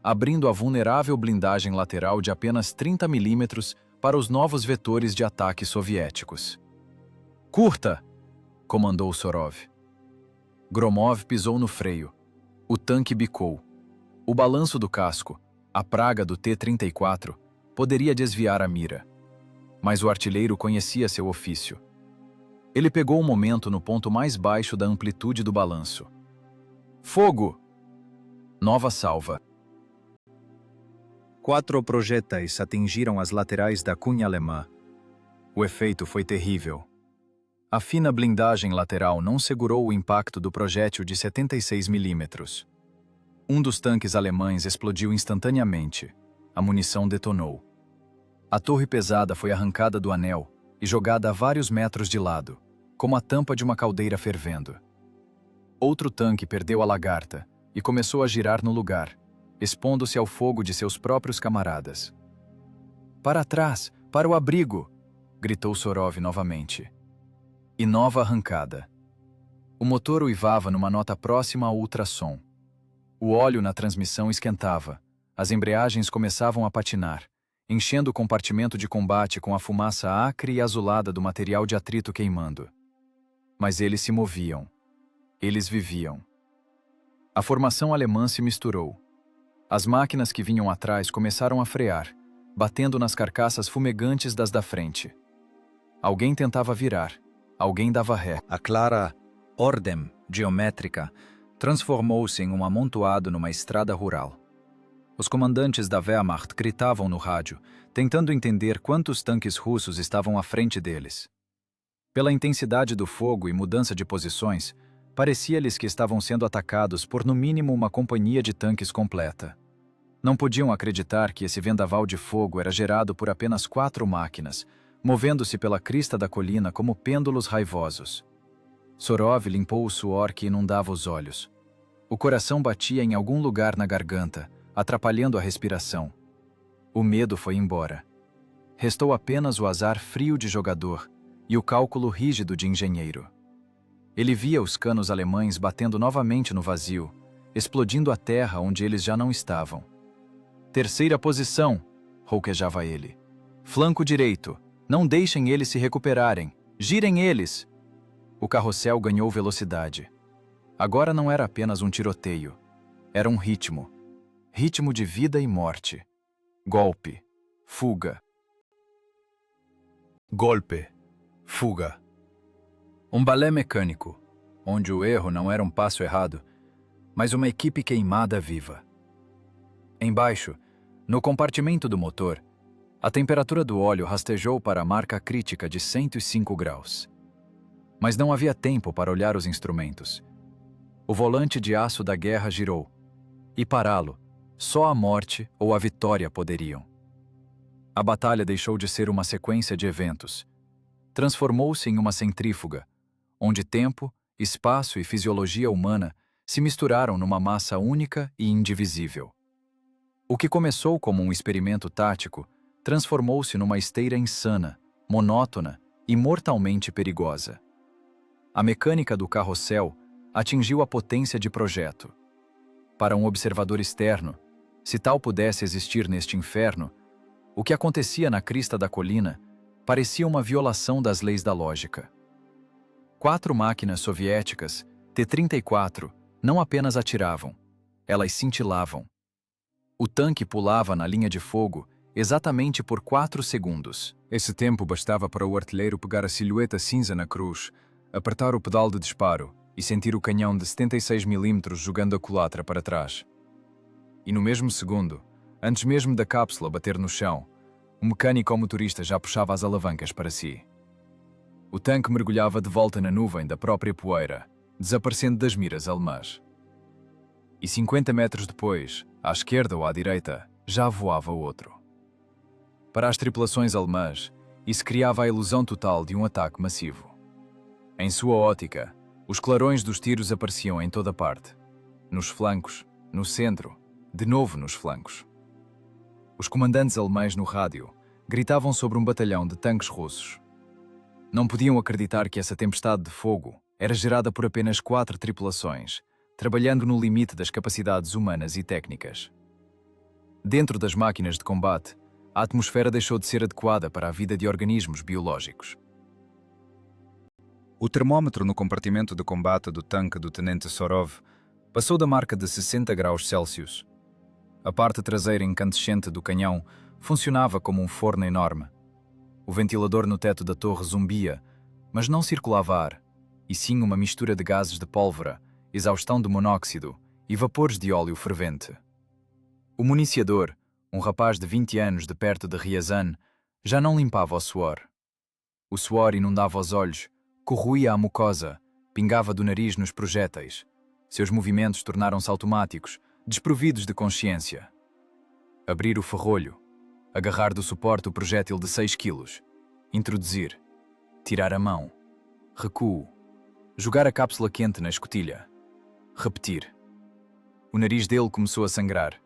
abrindo a vulnerável blindagem lateral de apenas 30 milímetros para os novos vetores de ataque soviéticos. "Curta!" comandou Sorov. Gromov pisou no freio. O tanque bicou. O balanço do casco, a praga do T-34, poderia desviar a mira. Mas o artilheiro conhecia seu ofício. Ele pegou um momento no ponto mais baixo da amplitude do balanço. "Fogo!" Nova salva. 4 projéteis atingiram as laterais da cunha alemã. O efeito foi terrível. A fina blindagem lateral não segurou o impacto do projétil de 76 milímetros. Um dos tanques alemães explodiu instantaneamente. A munição detonou. A torre pesada foi arrancada do anel e jogada a vários metros de lado, como a tampa de uma caldeira fervendo. Outro tanque perdeu a lagarta e começou a girar no lugar, expondo-se ao fogo de seus próprios camaradas. "Para trás! Para o abrigo!" gritou Sorov novamente. E nova arrancada. O motor uivava numa nota próxima ao ultrassom. O óleo na transmissão esquentava, as embreagens começavam a patinar, enchendo o compartimento de combate com a fumaça acre e azulada do material de atrito queimando. Mas eles se moviam. Eles viviam. A formação alemã se misturou. As máquinas que vinham atrás começaram a frear, batendo nas carcaças fumegantes das da frente. Alguém tentava virar. Alguém dava ré. A clara ordem geométrica transformou-se em um amontoado numa estrada rural. Os comandantes da Wehrmacht gritavam no rádio, tentando entender quantos tanques russos estavam à frente deles. Pela intensidade do fogo e mudança de posições, parecia-lhes que estavam sendo atacados por no mínimo uma companhia de tanques completa. Não podiam acreditar que esse vendaval de fogo era gerado por apenas 4 máquinas, movendo-se pela crista da colina como pêndulos raivosos. Sorov limpou o suor que inundava os olhos. O coração batia em algum lugar na garganta, atrapalhando a respiração. O medo foi embora. Restou apenas o azar frio de jogador e o cálculo rígido de engenheiro. Ele via os canos alemães batendo novamente no vazio, explodindo a terra onde eles já não estavam. "Terceira posição!" rouquejava ele. "Flanco direito! Não deixem eles se recuperarem! Girem eles!" O carrossel ganhou velocidade. Agora não era apenas um tiroteio. Era um ritmo. Ritmo de vida e morte. Golpe. Fuga. Golpe. Fuga. Um balé mecânico, onde o erro não era um passo errado, mas uma equipe queimada viva. Embaixo, no compartimento do motor, a temperatura do óleo rastejou para a marca crítica de 105 graus. Mas não havia tempo para olhar os instrumentos. O volante de aço da guerra girou, e pará-lo, só a morte ou a vitória poderiam. A batalha deixou de ser uma sequência de eventos. Transformou-se em uma centrífuga, onde tempo, espaço e fisiologia humana se misturaram numa massa única e indivisível. O que começou como um experimento tático transformou-se numa esteira insana, monótona e mortalmente perigosa. A mecânica do carrossel atingiu a potência de projeto. Para um observador externo, se tal pudesse existir neste inferno, o que acontecia na crista da colina parecia uma violação das leis da lógica. 4 máquinas soviéticas, T-34, não apenas atiravam, elas cintilavam. O tanque pulava na linha de fogo exatamente por 4 segundos. Esse tempo bastava para o artilheiro pegar a silhueta cinza na cruz, apertar o pedal de disparo e sentir o canhão de 76 mm jogando a culatra para trás. E no mesmo segundo, antes mesmo da cápsula bater no chão, o mecânico ou motorista já puxava as alavancas para si. O tanque mergulhava de volta na nuvem da própria poeira, desaparecendo das miras alemãs. E 50 metros depois, à esquerda ou à direita, já voava outro. Para as tripulações alemãs, isso criava a ilusão total de um ataque massivo. Em sua ótica, os clarões dos tiros apareciam em toda parte. Nos flancos, no centro, de novo nos flancos. Os comandantes alemães no rádio gritavam sobre um batalhão de tanques russos. Não podiam acreditar que essa tempestade de fogo era gerada por apenas 4 tripulações, trabalhando no limite das capacidades humanas e técnicas. Dentro das máquinas de combate, a atmosfera deixou de ser adequada para a vida de organismos biológicos. O termômetro no compartimento de combate do tanque do tenente Sorov passou da marca de 60 graus Celsius. A parte traseira incandescente do canhão funcionava como um forno enorme. O ventilador no teto da torre zumbia, mas não circulava ar, e sim uma mistura de gases de pólvora, exaustão de monóxido e vapores de óleo fervente. O municiador, um rapaz de 20 anos de perto de Ryazan, já não limpava o suor. O suor inundava os olhos, corroía a mucosa, pingava do nariz nos projéteis. Seus movimentos tornaram-se automáticos, desprovidos de consciência. Abrir o ferrolho, agarrar do suporte o projétil de 6 quilos, introduzir, tirar a mão, recuo, jogar a cápsula quente na escotilha, repetir. O nariz dele começou a sangrar.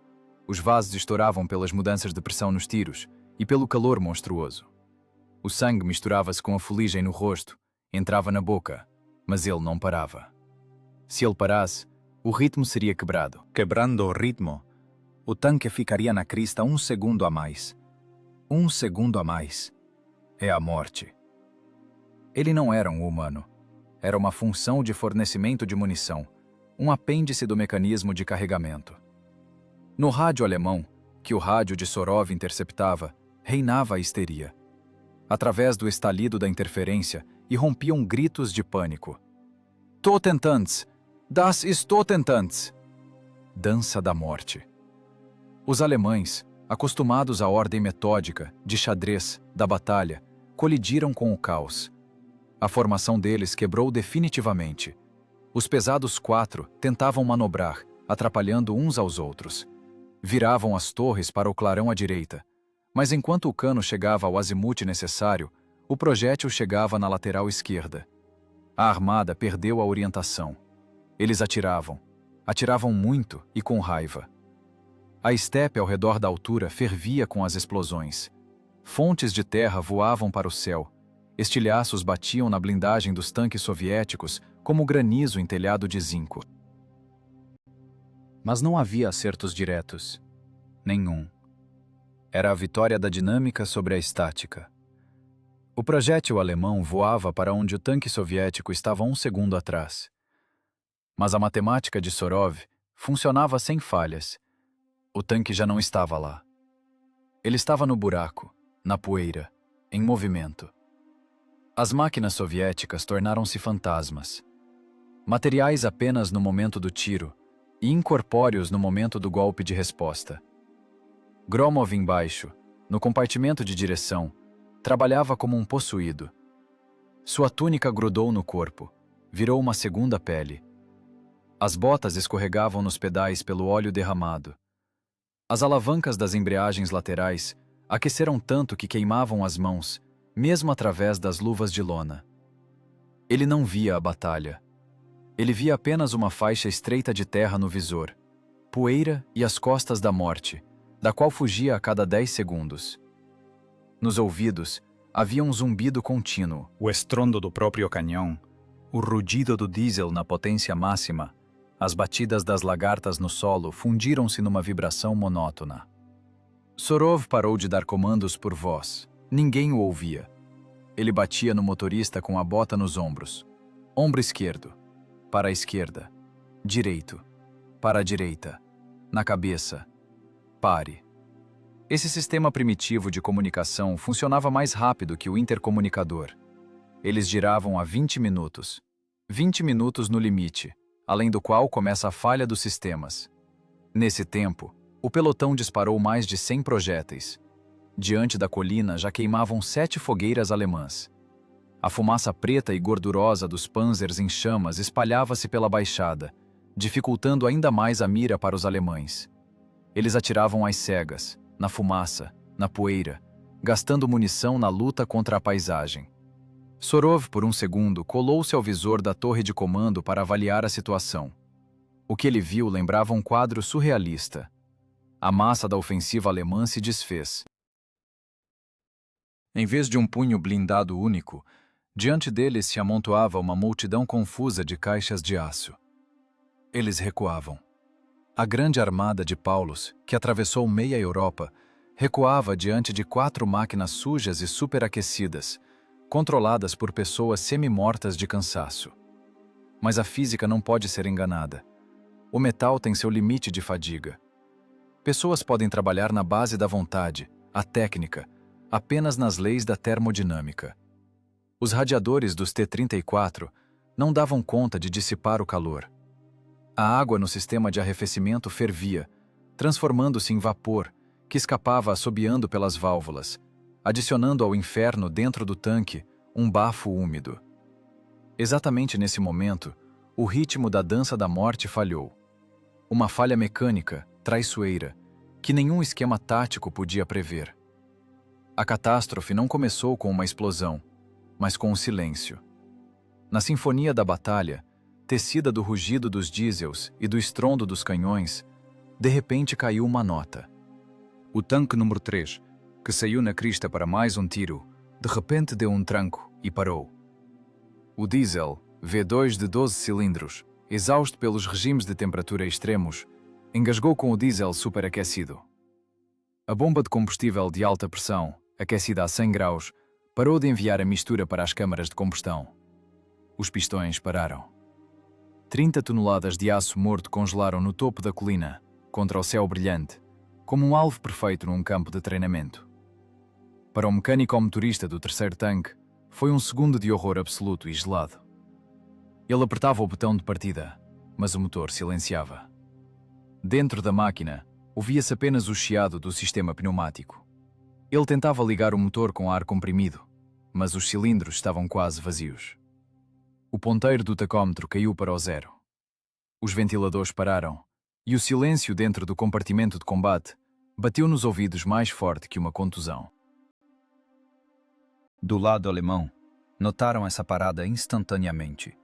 Os vasos estouravam pelas mudanças de pressão nos tiros e pelo calor monstruoso. O sangue misturava-se com a fuligem no rosto, entrava na boca, mas ele não parava. Se ele parasse, o ritmo seria quebrado. Quebrando o ritmo, o tanque ficaria na crista 1 segundo a mais. 1 segundo a mais. É a morte. Ele não era um humano. Era uma função de fornecimento de munição, um apêndice do mecanismo de carregamento. No rádio alemão, que o rádio de Sorov interceptava, reinava a histeria. Através do estalido da interferência, irrompiam gritos de pânico. Totentanz! Das ist Totentanz! Dança da morte. Os alemães, acostumados à ordem metódica, de xadrez, da batalha, colidiram com o caos. A formação deles quebrou definitivamente. Os pesados 4 tentavam manobrar, atrapalhando uns aos outros. Viravam as torres para o clarão à direita, mas enquanto o cano chegava ao azimute necessário, o projétil chegava na lateral esquerda. A armada perdeu a orientação. Eles atiravam. Atiravam muito e com raiva. A estepe ao redor da altura fervia com as explosões. Fontes de terra voavam para o céu. Estilhaços batiam na blindagem dos tanques soviéticos como granizo em telhado de zinco. Mas não havia acertos diretos. Nenhum. Era a vitória da dinâmica sobre a estática. O projétil alemão voava para onde o tanque soviético estava 1 segundo atrás. Mas a matemática de Sorov funcionava sem falhas. O tanque já não estava lá. Ele estava no buraco, na poeira, em movimento. As máquinas soviéticas tornaram-se fantasmas. Materiais apenas no momento do tiro e incorpóreos no momento do golpe de resposta. Gromov embaixo, no compartimento de direção, trabalhava como um possuído. Sua túnica grudou no corpo, virou uma segunda pele. As botas escorregavam nos pedais pelo óleo derramado. As alavancas das embreagens laterais aqueceram tanto que queimavam as mãos, mesmo através das luvas de lona. Ele não via a batalha. Ele via apenas uma faixa estreita de terra no visor, poeira e as costas da morte, da qual fugia a cada 10 segundos. Nos ouvidos, havia um zumbido contínuo, o estrondo do próprio canhão, o rugido do diesel na potência máxima, as batidas das lagartas no solo fundiram-se numa vibração monótona. Sorov parou de dar comandos por voz. Ninguém o ouvia. Ele batia no motorista com a bota nos ombros. Ombro esquerdo. Para a esquerda. Direito. Para a direita. Na cabeça. Pare. Esse sistema primitivo de comunicação funcionava mais rápido que o intercomunicador. Eles giravam a 20 minutos. 20 minutos no limite, além do qual começa a falha dos sistemas. Nesse tempo, o pelotão disparou mais de 100 projéteis. Diante da colina já queimavam 7 fogueiras alemãs. A fumaça preta e gordurosa dos panzers em chamas espalhava-se pela baixada, dificultando ainda mais a mira para os alemães. Eles atiravam às cegas, na fumaça, na poeira, gastando munição na luta contra a paisagem. Sorov, por um segundo, colou-se ao visor da torre de comando para avaliar a situação. O que ele viu lembrava um quadro surrealista. A massa da ofensiva alemã se desfez. Em vez de um punho blindado único, diante deles se amontoava uma multidão confusa de caixas de aço. Eles recuavam. A grande armada de Paulus, que atravessou meia Europa, recuava diante de 4 máquinas sujas e superaquecidas, controladas por pessoas semi-mortas de cansaço. Mas a física não pode ser enganada. O metal tem seu limite de fadiga. Pessoas podem trabalhar na base da vontade, a técnica, apenas nas leis da termodinâmica. Os radiadores dos T-34 não davam conta de dissipar o calor. A água no sistema de arrefecimento fervia, transformando-se em vapor, que escapava assobiando pelas válvulas, adicionando ao inferno dentro do tanque um bafo úmido. Exatamente nesse momento, o ritmo da dança da morte falhou. Uma falha mecânica, traiçoeira, que nenhum esquema tático podia prever. A catástrofe não começou com uma explosão, mas com um silêncio. Na sinfonia da batalha, tecida do rugido dos diesels e do estrondo dos canhões, de repente caiu uma nota. O tanque número 3, que saiu na crista para mais um tiro, de repente deu um tranco e parou. O diesel, V2 de 12 cilindros, exausto pelos regimes de temperatura extremos, engasgou com o diesel superaquecido. A bomba de combustível de alta pressão, aquecida a 100 graus, parou de enviar a mistura para as câmaras de combustão. Os pistões pararam. 30 toneladas de aço morto congelaram no topo da colina, contra o céu brilhante, como um alvo perfeito num campo de treinamento. Para o mecânico motorista do terceiro tanque, foi um segundo de horror absoluto e gelado. Ele apertava o botão de partida, mas o motor silenciava. Dentro da máquina, ouvia-se apenas o chiado do sistema pneumático. Ele tentava ligar o motor com ar comprimido, mas os cilindros estavam quase vazios. O ponteiro do tacómetro caiu para o zero. Os ventiladores pararam, e o silêncio dentro do compartimento de combate bateu nos ouvidos mais forte que uma contusão. Do lado alemão, notaram essa parada instantaneamente.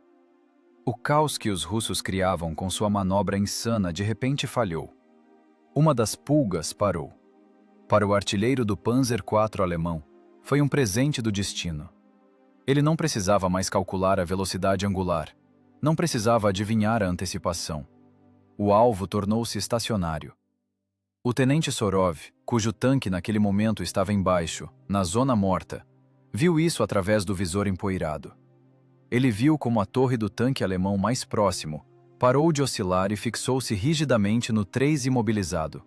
O caos que os russos criavam com sua manobra insana de repente falhou. Uma das pulgas parou. Para o artilheiro do Panzer IV alemão, foi um presente do destino. Ele não precisava mais calcular a velocidade angular, não precisava adivinhar a antecipação. O alvo tornou-se estacionário. O tenente Sorov, cujo tanque naquele momento estava embaixo, na zona morta, viu isso através do visor empoeirado. Ele viu como a torre do tanque alemão mais próximo parou de oscilar e fixou-se rigidamente no 3 imobilizado.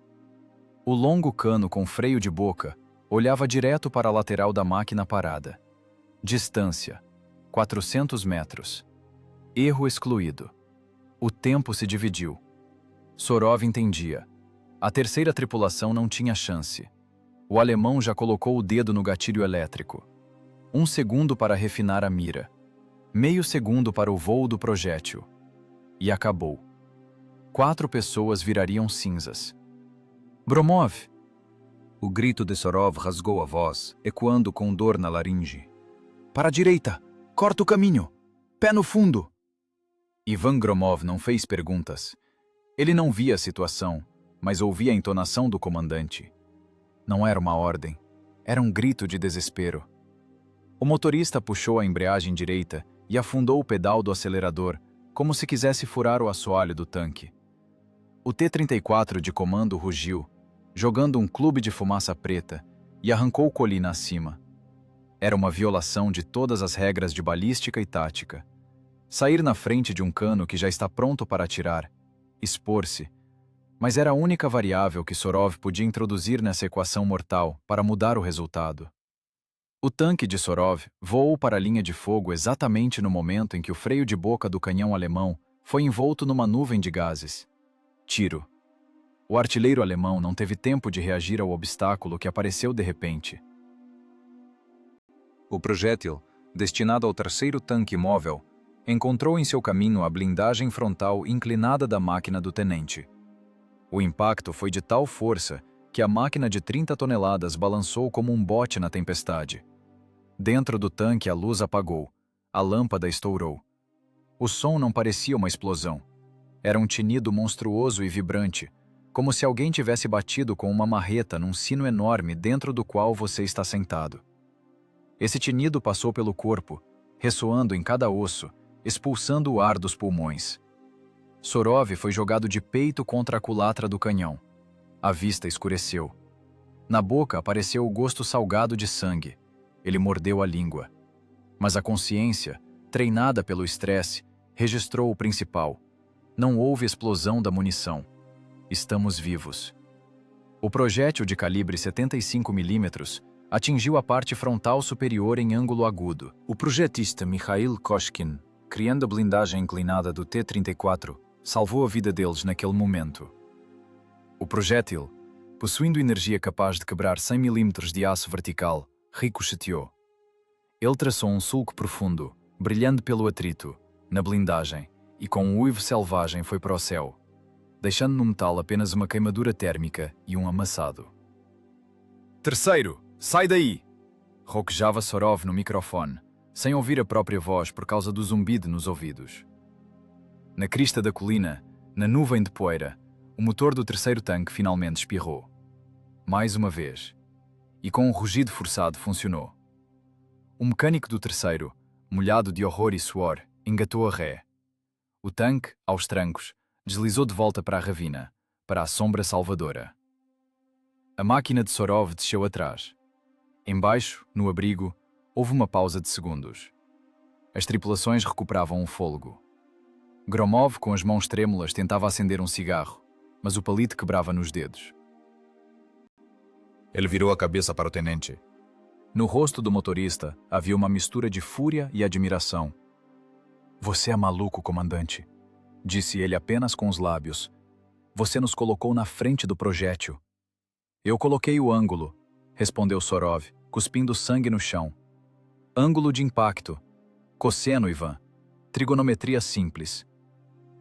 O longo cano com freio de boca olhava direto para a lateral da máquina parada. Distância: 400 metros. Erro excluído. O tempo se dividiu. Sorov entendia. A terceira tripulação não tinha chance. O alemão já colocou o dedo no gatilho elétrico. 1 segundo para refinar a mira. Meio segundo para o voo do projétil. E acabou. 4 pessoas virariam cinzas. Bromov! O grito de Sorov rasgou a voz, ecoando com dor na laringe. Para a direita! Corta o caminho! Pé no fundo! Ivan Gromov não fez perguntas. Ele não via a situação, mas ouvia a entonação do comandante. Não era uma ordem, era um grito de desespero. O motorista puxou a embreagem direita e afundou o pedal do acelerador, como se quisesse furar o assoalho do tanque. O T-34 de comando rugiu, jogando um clube de fumaça preta, e arrancou colina acima. Era uma violação de todas as regras de balística e tática. Sair na frente de um cano que já está pronto para atirar, expor-se, mas era a única variável que Sorov podia introduzir nessa equação mortal para mudar o resultado. O tanque de Sorov voou para a linha de fogo exatamente no momento em que o freio de boca do canhão alemão foi envolto numa nuvem de gases. Tiro. O artilheiro alemão não teve tempo de reagir ao obstáculo que apareceu de repente. O projétil, destinado ao terceiro tanque móvel, encontrou em seu caminho a blindagem frontal inclinada da máquina do tenente. O impacto foi de tal força que a máquina de 30 toneladas balançou como um bote na tempestade. Dentro do tanque a luz apagou, a lâmpada estourou. O som não parecia uma explosão. Era um tinido monstruoso e vibrante, como se alguém tivesse batido com uma marreta num sino enorme dentro do qual você está sentado. Esse tinido passou pelo corpo, ressoando em cada osso, expulsando o ar dos pulmões. Sorov foi jogado de peito contra a culatra do canhão. A vista escureceu. Na boca apareceu o gosto salgado de sangue. Ele mordeu a língua. Mas a consciência, treinada pelo estresse, registrou o principal. Não houve explosão da munição. Estamos vivos. O projétil de calibre 75 mm atingiu a parte frontal superior em ângulo agudo. O projetista Mikhail Koshkin, criando a blindagem inclinada do T-34, salvou a vida deles naquele momento. O projétil, possuindo energia capaz de quebrar 100 mm de aço vertical, ricocheteou. Ele traçou um sulco profundo, brilhando pelo atrito, na blindagem, e com um uivo selvagem foi para o céu, deixando no metal apenas uma queimadura térmica e um amassado. Terceiro, sai daí! Roquejava Sorov no microfone, sem ouvir a própria voz por causa do zumbido nos ouvidos. Na crista da colina, na nuvem de poeira, o motor do terceiro tanque finalmente espirrou. Mais uma vez. E com um rugido forçado funcionou. O mecânico do terceiro, molhado de horror e suor, engatou a ré. O tanque, aos trancos, deslizou de volta para a ravina, para a sombra salvadora. A máquina de Sorov desceu atrás. Embaixo, no abrigo, houve uma pausa de segundos. As tripulações recuperavam o fôlego. Gromov, com as mãos trêmulas, tentava acender um cigarro, mas o palito quebrava nos dedos. Ele virou a cabeça para o tenente. No rosto do motorista havia uma mistura de fúria e admiração. Você é maluco, comandante, disse ele apenas com os lábios. Você nos colocou na frente do projétil. Eu coloquei o ângulo, respondeu Sorov, cuspindo sangue no chão. Ângulo de impacto. Cosseno, Ivan. Trigonometria simples.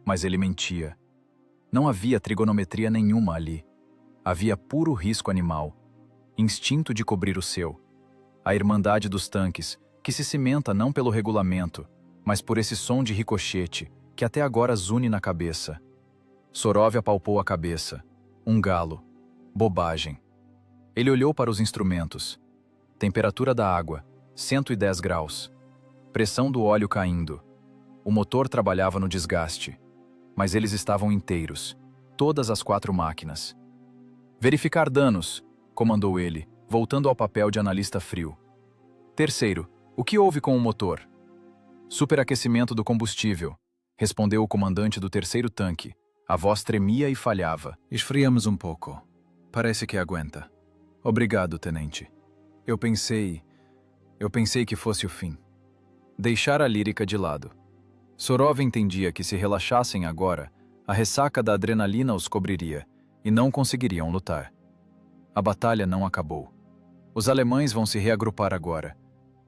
Mas ele mentia. Não havia trigonometria nenhuma ali. Havia puro risco animal. Instinto de cobrir o seu. A irmandade dos tanques, que se cimenta não pelo regulamento, mas por esse som de ricochete, que até agora zune na cabeça. Sorov apalpou a cabeça. Um galo. Bobagem. Ele olhou para os instrumentos. Temperatura da água, 110 graus. Pressão do óleo caindo. O motor trabalhava no desgaste. Mas eles estavam inteiros. Todas as 4 máquinas. Verificar danos, comandou ele, voltando ao papel de analista frio. Terceiro, o que houve com o motor? Superaquecimento do combustível, respondeu o comandante do terceiro tanque. A voz tremia e falhava. Esfriamos um pouco. Parece que aguenta. Obrigado, tenente. Eu pensei que fosse o fim. Deixar a lírica de lado. Sorov entendia que se relaxassem agora, a ressaca da adrenalina os cobriria e não conseguiriam lutar. A batalha não acabou. Os alemães vão se reagrupar agora.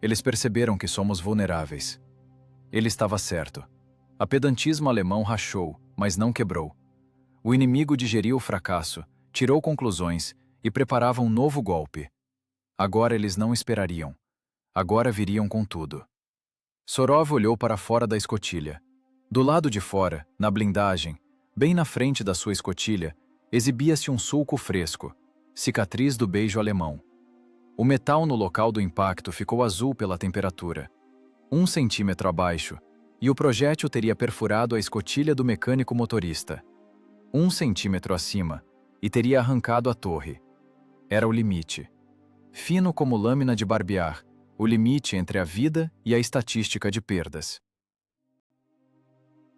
Eles perceberam que somos vulneráveis. Ele estava certo. A pedantismo alemão rachou, mas não quebrou. O inimigo digeriu o fracasso, tirou conclusões e preparava um novo golpe. Agora eles não esperariam. Agora viriam com tudo. Sorov olhou para fora da escotilha. Do lado de fora, na blindagem, bem na frente da sua escotilha, exibia-se um sulco fresco, cicatriz do beijo alemão. O metal no local do impacto ficou azul pela temperatura. 1 centímetro abaixo, e o projétil teria perfurado a escotilha do mecânico motorista. 1 centímetro acima, e teria arrancado a torre. Era o limite. Fino como lâmina de barbear, o limite entre a vida e a estatística de perdas.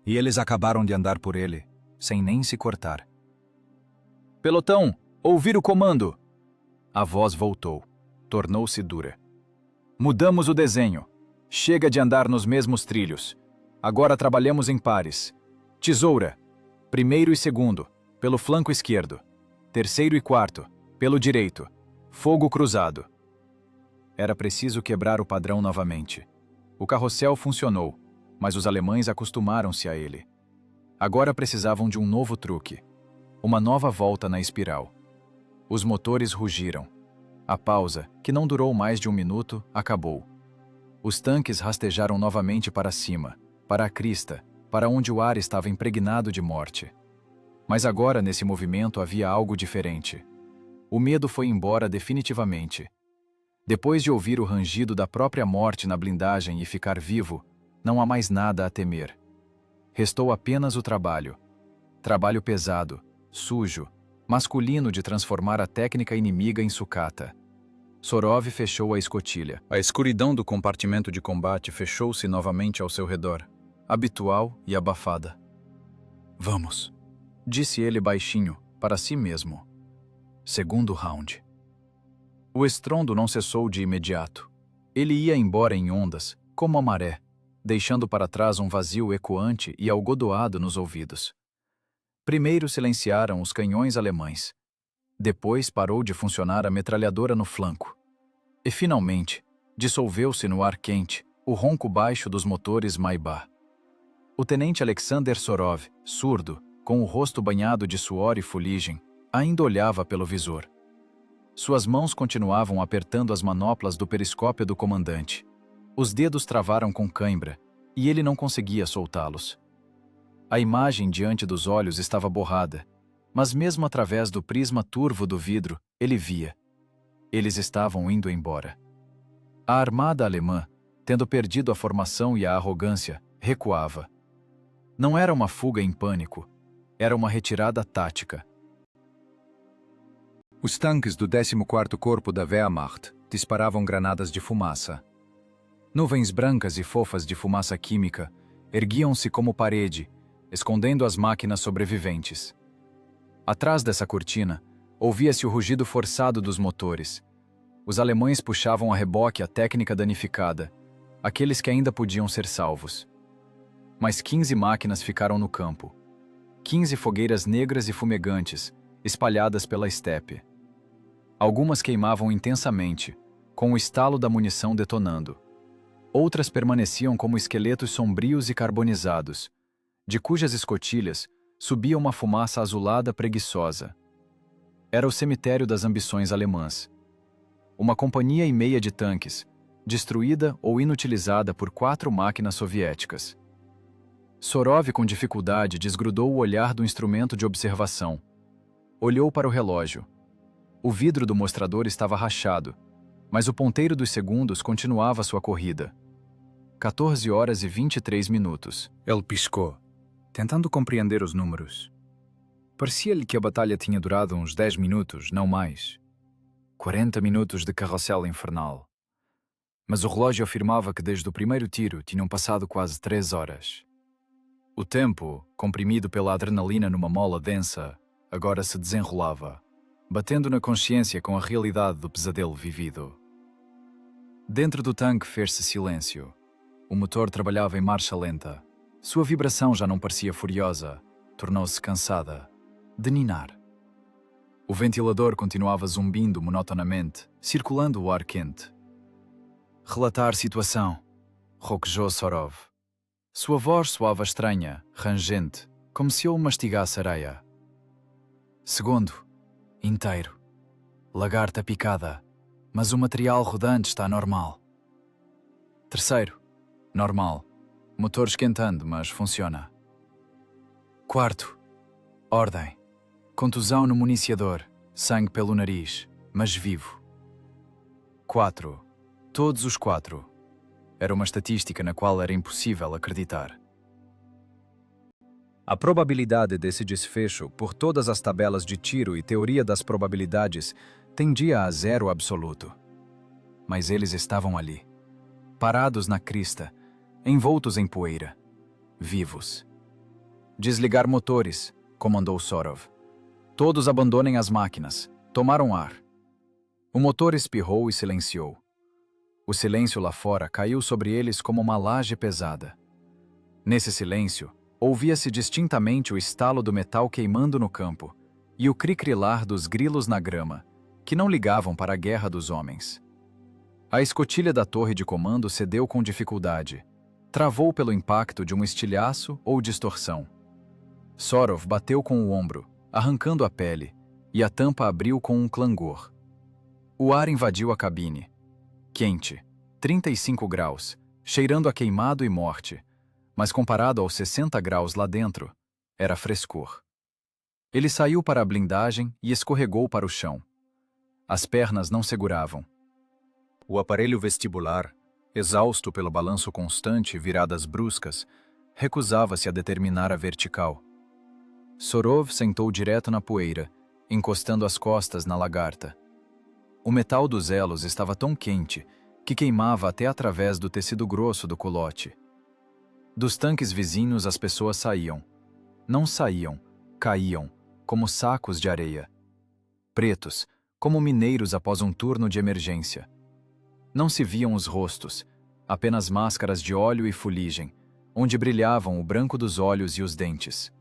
E eles acabaram de andar por ele, sem nem se cortar. Pelotão, ouvir o comando! A voz voltou. Tornou-se dura. Mudamos o desenho. Chega de andar nos mesmos trilhos. Agora trabalhamos em pares. Tesoura, primeiro e segundo, pelo flanco esquerdo. Terceiro e quarto, pelo direito. Fogo cruzado. Era preciso quebrar o padrão novamente. O carrossel funcionou, mas os alemães acostumaram-se a ele. Agora precisavam de um novo truque. Uma nova volta na espiral. Os motores rugiram. A pausa, que não durou mais de 1 minuto, acabou. Os tanques rastejaram novamente para cima, para a crista, para onde o ar estava impregnado de morte. Mas agora, nesse movimento, havia algo diferente. O medo foi embora definitivamente. Depois de ouvir o rangido da própria morte na blindagem e ficar vivo, não há mais nada a temer. Restou apenas o trabalho. Trabalho pesado, sujo, masculino de transformar a técnica inimiga em sucata. Sorov fechou a escotilha. A escuridão do compartimento de combate fechou-se novamente ao seu redor, habitual e abafada. Vamos, disse ele baixinho, para si mesmo. Segundo round. O estrondo não cessou de imediato. Ele ia embora em ondas, como a maré, deixando para trás um vazio ecoante e algodoado nos ouvidos. Primeiro silenciaram os canhões alemães. Depois parou de funcionar a metralhadora no flanco. E, finalmente, dissolveu-se no ar quente o ronco baixo dos motores Maibach. O tenente Alexander Sorov, surdo, com o rosto banhado de suor e fuligem, ainda olhava pelo visor. Suas mãos continuavam apertando as manoplas do periscópio do comandante. Os dedos travaram com cãibra, e ele não conseguia soltá-los. A imagem diante dos olhos estava borrada, mas mesmo através do prisma turvo do vidro, ele via. Eles estavam indo embora. A armada alemã, tendo perdido a formação e a arrogância, recuava. Não era uma fuga em pânico, era uma retirada tática. Os tanques do 14º Corpo da Wehrmacht disparavam granadas de fumaça. Nuvens brancas e fofas de fumaça química erguiam-se como parede, escondendo as máquinas sobreviventes. Atrás dessa cortina, ouvia-se o rugido forçado dos motores. Os alemães puxavam a reboque a técnica danificada, aqueles que ainda podiam ser salvos. Mas 15 máquinas ficaram no campo. 15 fogueiras negras e fumegantes, espalhadas pela estepe. Algumas queimavam intensamente, com o estalo da munição detonando. Outras permaneciam como esqueletos sombrios e carbonizados, de cujas escotilhas subia uma fumaça azulada preguiçosa. Era o cemitério das ambições alemãs. Uma companhia e meia de tanques, destruída ou inutilizada por 4 máquinas soviéticas. Sorov, com dificuldade, desgrudou o olhar do instrumento de observação. Olhou para o relógio. O vidro do mostrador estava rachado, mas o ponteiro dos segundos continuava sua corrida. 14 horas e 23 minutos. Ele piscou, tentando compreender os números. Parecia-lhe que a batalha tinha durado uns 10 minutos, não mais. 40 minutos de carrossel infernal. Mas o relógio afirmava que desde o primeiro tiro tinham passado quase 3 horas. O tempo, comprimido pela adrenalina numa mola densa, agora se desenrolava, batendo na consciência com a realidade do pesadelo vivido. Dentro do tanque fez-se silêncio. O motor trabalhava em marcha lenta. Sua vibração já não parecia furiosa, tornou-se cansada, de ninar. O ventilador continuava zumbindo monotonamente, circulando o ar quente. Relatar situação, roquejou Sorov. Sua voz soava estranha, rangente, como se eu mastigasse areia. Segundo, inteiro. Lagarta picada, mas o material rodante está normal. Terceiro, normal. Motor esquentando, mas funciona. Quarto, ordem. Contusão no municiador, sangue pelo nariz, mas vivo. 4. Todos os 4. Era uma estatística na qual era impossível acreditar. A probabilidade desse desfecho, por todas as tabelas de tiro e teoria das probabilidades, tendia a 0 absoluto. Mas eles estavam ali, parados na crista, envoltos em poeira, vivos. Desligar motores, comandou Sorov. Todos abandonem as máquinas. Tomaram ar. O motor espirrou e silenciou. O silêncio lá fora caiu sobre eles como uma laje pesada. Nesse silêncio, ouvia-se distintamente o estalo do metal queimando no campo e o cricrilar dos grilos na grama, que não ligavam para a guerra dos homens. A escotilha da torre de comando cedeu com dificuldade. Travou pelo impacto de um estilhaço ou distorção. Sorov bateu com o ombro, arrancando a pele, e a tampa abriu com um clangor. O ar invadiu a cabine. Quente, 35 graus, cheirando a queimado e morte, mas comparado aos 60 graus lá dentro, era frescor. Ele saiu para a blindagem e escorregou para o chão. As pernas não seguravam. O aparelho vestibular, exausto pelo balanço constante e viradas bruscas, recusava-se a determinar a vertical. Sorov sentou direto na poeira, encostando as costas na lagarta. O metal dos elos estava tão quente que queimava até através do tecido grosso do colote. Dos tanques vizinhos as pessoas saíam. Não saíam, caíam, como sacos de areia. Pretos, como mineiros após um turno de emergência. Não se viam os rostos, apenas máscaras de óleo e fuligem, onde brilhavam o branco dos olhos e os dentes.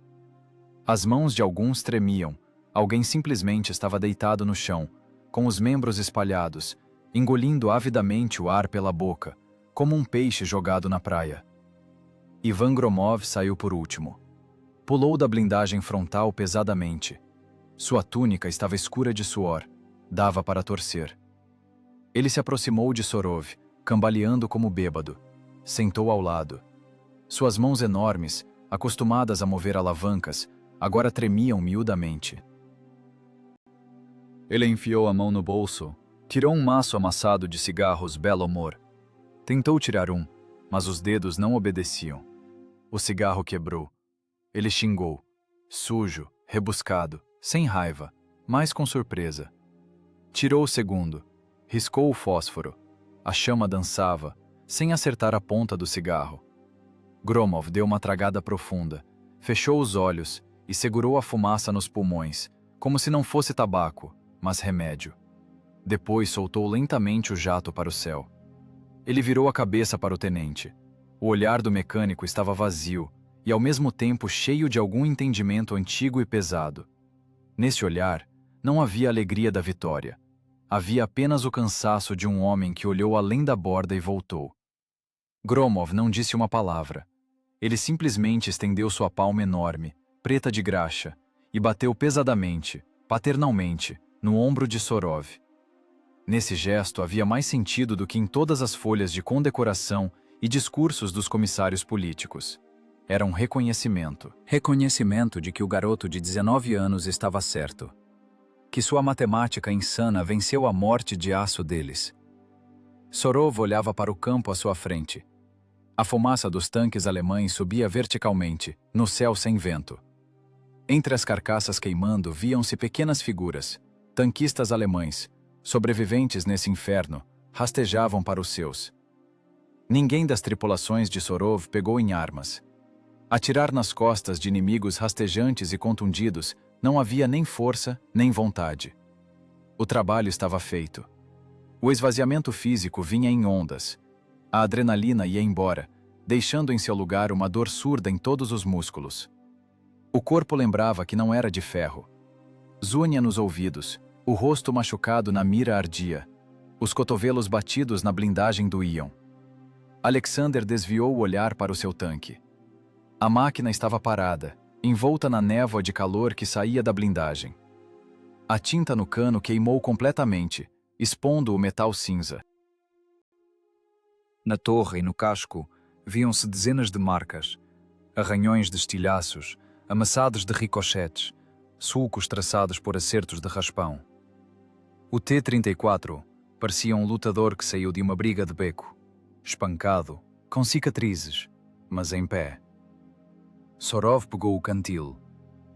As mãos de alguns tremiam, alguém simplesmente estava deitado no chão, com os membros espalhados, engolindo avidamente o ar pela boca, como um peixe jogado na praia. Ivan Gromov saiu por último. Pulou da blindagem frontal pesadamente. Sua túnica estava escura de suor, dava para torcer. Ele se aproximou de Sorov, cambaleando como bêbado. Sentou ao lado. Suas mãos enormes, acostumadas a mover alavancas, agora tremiam miudamente. Ele enfiou a mão no bolso, tirou um maço amassado de cigarros Belo Humor. Tentou tirar um, mas os dedos não obedeciam. O cigarro quebrou. Ele xingou, sujo, rebuscado, sem raiva, mas com surpresa. Tirou o segundo, riscou o fósforo. A chama dançava, sem acertar a ponta do cigarro. Gromov deu uma tragada profunda, fechou os olhos e segurou a fumaça nos pulmões, como se não fosse tabaco, mas remédio. Depois soltou lentamente o jato para o céu. Ele virou a cabeça para o tenente. O olhar do mecânico estava vazio e ao mesmo tempo cheio de algum entendimento antigo e pesado. Nesse olhar, não havia alegria da vitória. Havia apenas o cansaço de um homem que olhou além da borda e voltou. Gromov não disse uma palavra. Ele simplesmente estendeu sua palma enorme, preta de graxa, e bateu pesadamente, paternalmente, no ombro de Sorov. Nesse gesto havia mais sentido do que em todas as folhas de condecoração e discursos dos comissários políticos. Era um reconhecimento. Reconhecimento de que o garoto de 19 anos estava certo. Que sua matemática insana venceu a morte de aço deles. Sorov olhava para o campo à sua frente. A fumaça dos tanques alemães subia verticalmente, no céu sem vento. Entre as carcaças queimando viam-se pequenas figuras. Tanquistas alemães, sobreviventes nesse inferno, rastejavam para os seus. Ninguém das tripulações de Sorov pegou em armas. Atirar nas costas de inimigos rastejantes e contundidos não havia nem força, nem vontade. O trabalho estava feito. O esvaziamento físico vinha em ondas. A adrenalina ia embora, deixando em seu lugar uma dor surda em todos os músculos. O corpo lembrava que não era de ferro. Zúnia nos ouvidos, o rosto machucado na mira ardia. Os cotovelos batidos na blindagem doíam. Alexander desviou o olhar para o seu tanque. A máquina estava parada, envolta na névoa de calor que saía da blindagem. A tinta no cano queimou completamente, expondo o metal cinza. Na torre e no casco, viam-se dezenas de marcas, arranhões de estilhaços, amassados de ricochetes, sulcos traçados por acertos de raspão. O T-34 parecia um lutador que saiu de uma briga de beco, espancado, com cicatrizes, mas em pé. Sorov pegou o cantil.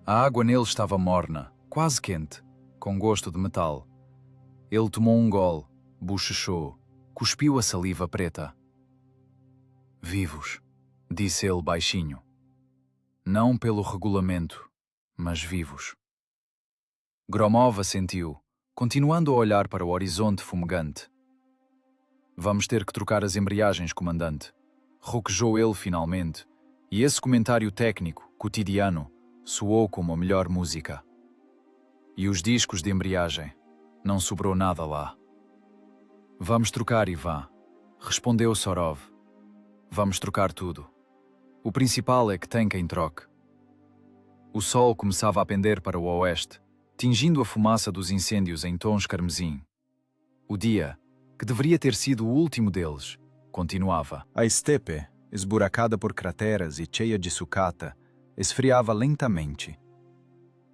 A água nele estava morna, quase quente, com gosto de metal. Ele tomou um gole, bochechou, cuspiu a saliva preta. Vivos, disse ele baixinho. Não pelo regulamento, mas vivos. Gromov assentiu, continuando a olhar para o horizonte fumegante. Vamos ter que trocar as embreagens, comandante. Roquejou ele finalmente, e esse comentário técnico, cotidiano, soou como a melhor música. E os discos de embreagem? Não sobrou nada lá. Vamos trocar, Ivan, respondeu Sorov. Vamos trocar tudo. O principal é que tem quem troque. O sol começava a pender para o oeste, tingindo a fumaça dos incêndios em tons carmesim. O dia, que deveria ter sido o último deles, continuava. A estepe, esburacada por crateras e cheia de sucata, esfriava lentamente.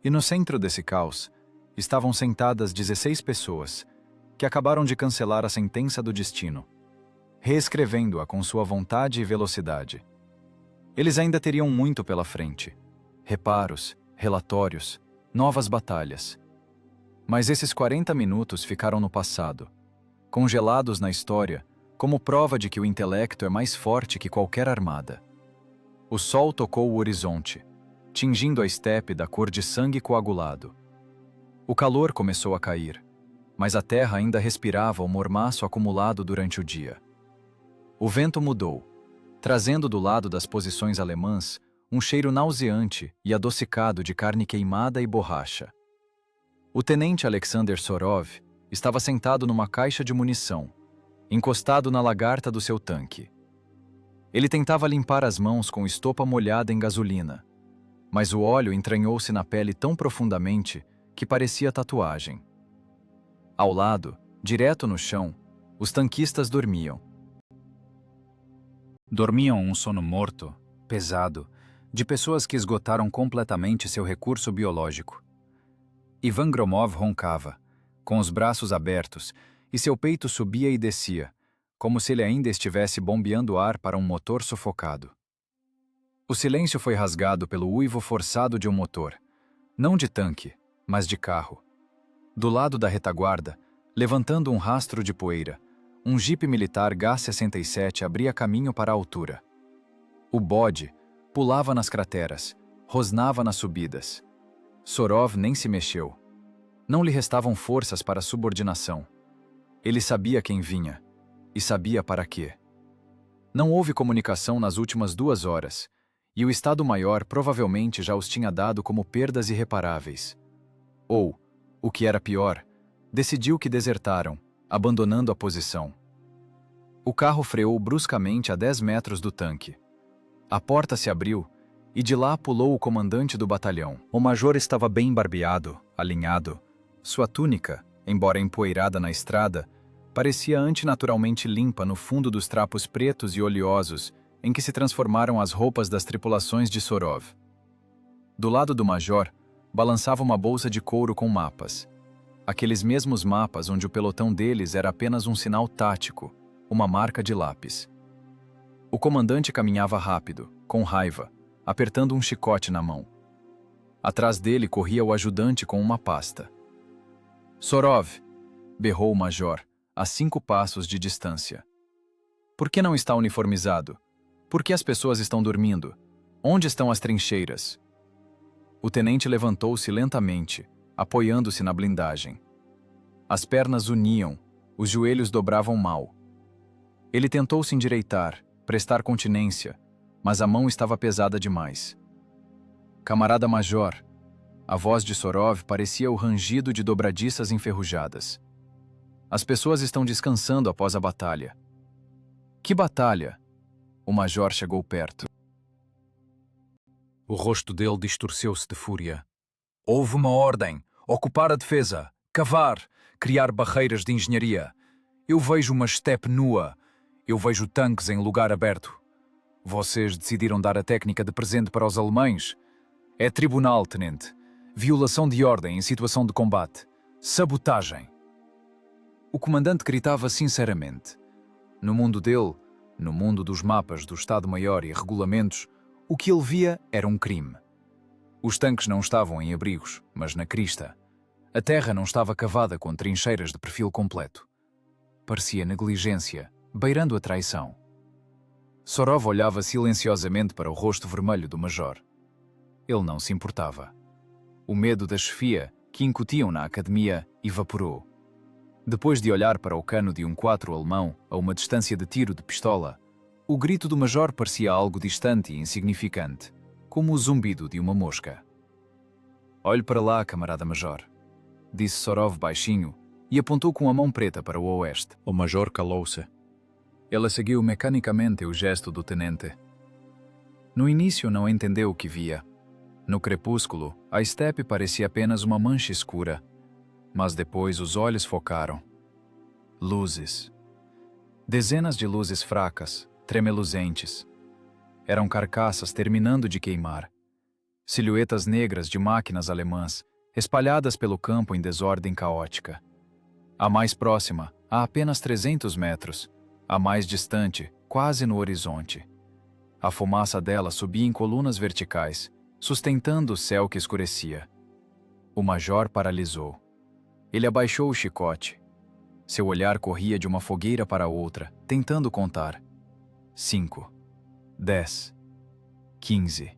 E no centro desse caos, estavam sentadas 16 pessoas, que acabaram de cancelar a sentença do destino, reescrevendo-a com sua vontade e velocidade. Eles ainda teriam muito pela frente. Reparos, relatórios, novas batalhas. Mas esses 40 minutos ficaram no passado, congelados na história, como prova de que o intelecto é mais forte que qualquer armada. O sol tocou o horizonte, tingindo a estepe da cor de sangue coagulado. O calor começou a cair, mas a terra ainda respirava o mormaço acumulado durante o dia. O vento mudou, trazendo do lado das posições alemãs um cheiro nauseante e adocicado de carne queimada e borracha. O tenente Alexander Sorov estava sentado numa caixa de munição, encostado na lagarta do seu tanque. Ele tentava limpar as mãos com estopa molhada em gasolina, mas o óleo entranhou-se na pele tão profundamente que parecia tatuagem. Ao lado, direto no chão, os tanquistas dormiam. Dormiam um sono morto, pesado, de pessoas que esgotaram completamente seu recurso biológico. Ivan Gromov roncava, com os braços abertos, e seu peito subia e descia, como se ele ainda estivesse bombeando ar para um motor sufocado. O silêncio foi rasgado pelo uivo forçado de um motor, não de tanque, mas de carro. Do lado da retaguarda, levantando um rastro de poeira, um jipe militar Gá-67 abria caminho para a altura. O bode pulava nas crateras, rosnava nas subidas. Sorov nem se mexeu. Não lhe restavam forças para a subordinação. Ele sabia quem vinha, e sabia para quê. Não houve comunicação nas últimas 2 horas, e o Estado-Maior provavelmente já os tinha dado como perdas irreparáveis. Ou, o que era pior, decidiu que desertaram, abandonando a posição. O carro freou bruscamente a 10 metros do tanque. A porta se abriu, e de lá pulou o comandante do batalhão. O major estava bem barbeado, alinhado. Sua túnica, embora empoeirada na estrada, parecia antinaturalmente limpa no fundo dos trapos pretos e oleosos em que se transformaram as roupas das tripulações de Sorov. Do lado do major, balançava uma bolsa de couro com mapas. Aqueles mesmos mapas onde o pelotão deles era apenas um sinal tático, uma marca de lápis. O comandante caminhava rápido, com raiva, apertando um chicote na mão. Atrás dele corria o ajudante com uma pasta. "Sorov!" berrou o major, a 5 passos de distância. "Por que não está uniformizado? Por que as pessoas estão dormindo? Onde estão as trincheiras?" O tenente levantou-se lentamente, apoiando-se na blindagem. As pernas uniam, os joelhos dobravam mal. Ele tentou se endireitar, prestar continência, mas a mão estava pesada demais. "Camarada major", a voz de Sorov parecia o rangido de dobradiças enferrujadas. "As pessoas estão descansando após a batalha." "Que batalha?" O major chegou perto. O rosto dele distorceu-se de fúria. "Houve uma ordem. Ocupar a defesa. Cavar. Criar barreiras de engenharia. Eu vejo uma estepe nua. Eu vejo tanques em lugar aberto. Vocês decidiram dar a técnica de presente para os alemães? É tribunal, tenente. Violação de ordem em situação de combate. Sabotagem." O comandante gritava sinceramente. No mundo dele, no mundo dos mapas do Estado-Maior e regulamentos, o que ele via era um crime. Os tanques não estavam em abrigos, mas na crista. A terra não estava cavada com trincheiras de perfil completo. Parecia negligência, beirando a traição. Sorov olhava silenciosamente para o rosto vermelho do major. Ele não se importava. O medo da chefia que incutiam na academia evaporou. Depois de olhar para o cano de um 4 alemão a uma distância de tiro de pistola, o grito do major parecia algo distante e insignificante, como o zumbido de uma mosca. "Olhe para lá, camarada major", disse Sorov baixinho e apontou com a mão preta para o oeste. O major calou-se. Ele seguiu mecanicamente o gesto do tenente. No início não entendeu o que via. No crepúsculo, a estepe parecia apenas uma mancha escura, mas depois os olhos focaram. Luzes. Dezenas de luzes fracas, tremeluzentes. Eram carcaças terminando de queimar. Silhuetas negras de máquinas alemãs, espalhadas pelo campo em desordem caótica. A mais próxima, a apenas 300 metros. A mais distante, quase no horizonte. A fumaça dela subia em colunas verticais, sustentando o céu que escurecia. O major paralisou. Ele abaixou o chicote. Seu olhar corria de uma fogueira para outra, tentando contar. 5, 10, 15.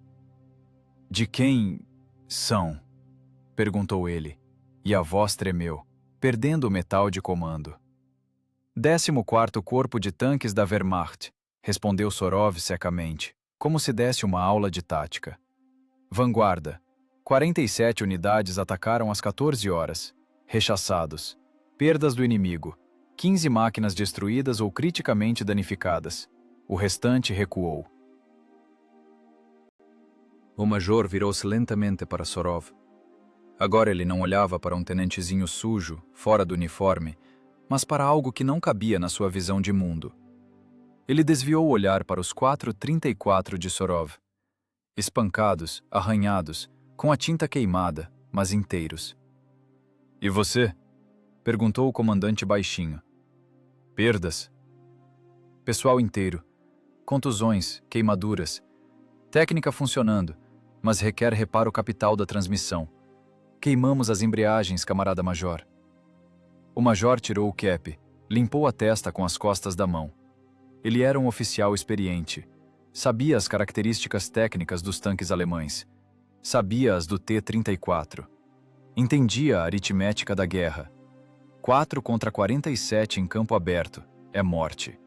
De quem são? Perguntou ele, e a voz tremeu, perdendo o metal de comando. 14º Corpo de Tanques da Wehrmacht, respondeu Sorov secamente, como se desse uma aula de tática. Vanguarda. 47 unidades atacaram às 14 horas. Rechaçados. Perdas do inimigo. 15 máquinas destruídas ou criticamente danificadas. O restante recuou. O major virou-se lentamente para Sorov. Agora ele não olhava para um tenentezinho sujo, fora do uniforme, mas para algo que não cabia na sua visão de mundo. Ele desviou o olhar para os 434 de Sorov. Espancados, arranhados, com a tinta queimada, mas inteiros. E você? Perguntou o comandante baixinho. Perdas? Pessoal inteiro. Contusões, queimaduras. Técnica funcionando, mas requer reparo capital da transmissão. Queimamos as embreagens, camarada major. O major tirou o cap, limpou a testa com as costas da mão. Ele era um oficial experiente. Sabia as características técnicas dos tanques alemães. Sabia as do T-34. Entendia a aritmética da guerra. 4 contra 47 em campo aberto. É morte.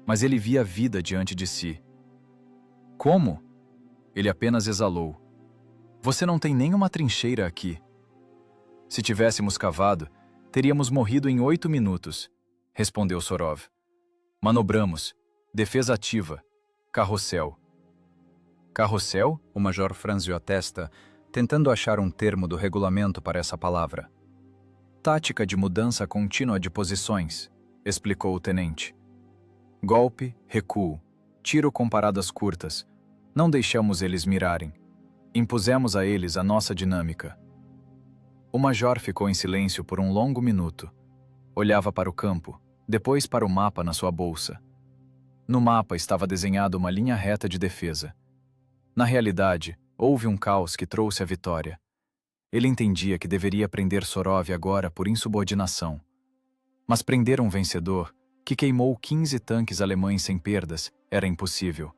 Mas ele via a vida diante de si. Como? Ele apenas exalou. Você não tem nenhuma trincheira aqui. Se tivéssemos cavado, teríamos morrido em 8 minutos, respondeu Sorov. Manobramos. Defesa ativa. Carrossel. Carrossel? O major franziu a testa, tentando achar um termo do regulamento para essa palavra. Tática de mudança contínua de posições, explicou o tenente. Golpe, recuo, tiro com paradas curtas. Não deixamos eles mirarem. Impusemos a eles a nossa dinâmica. O major ficou em silêncio por um longo minuto. Olhava para o campo, depois para o mapa na sua bolsa. No mapa estava desenhada uma linha reta de defesa. Na realidade, houve um caos que trouxe a vitória. Ele entendia que deveria prender Sorov agora por insubordinação. Mas prender um vencedor, que queimou 15 tanques alemães sem perdas, era impossível.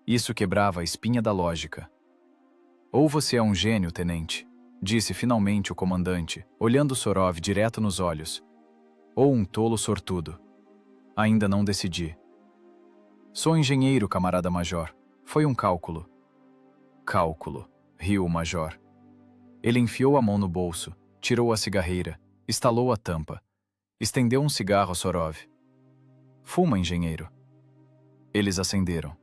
Isso quebrava a espinha da lógica. Ou você é um gênio, tenente, disse finalmente o comandante, olhando Sorov direto nos olhos. Ou um tolo sortudo. Ainda não decidi. Sou engenheiro, camarada major. Foi um cálculo. Cálculo, riu o major. Ele enfiou a mão no bolso, tirou a cigarreira, estalou a tampa. Estendeu um cigarro a Sorov. Fuma, engenheiro. Eles acenderam.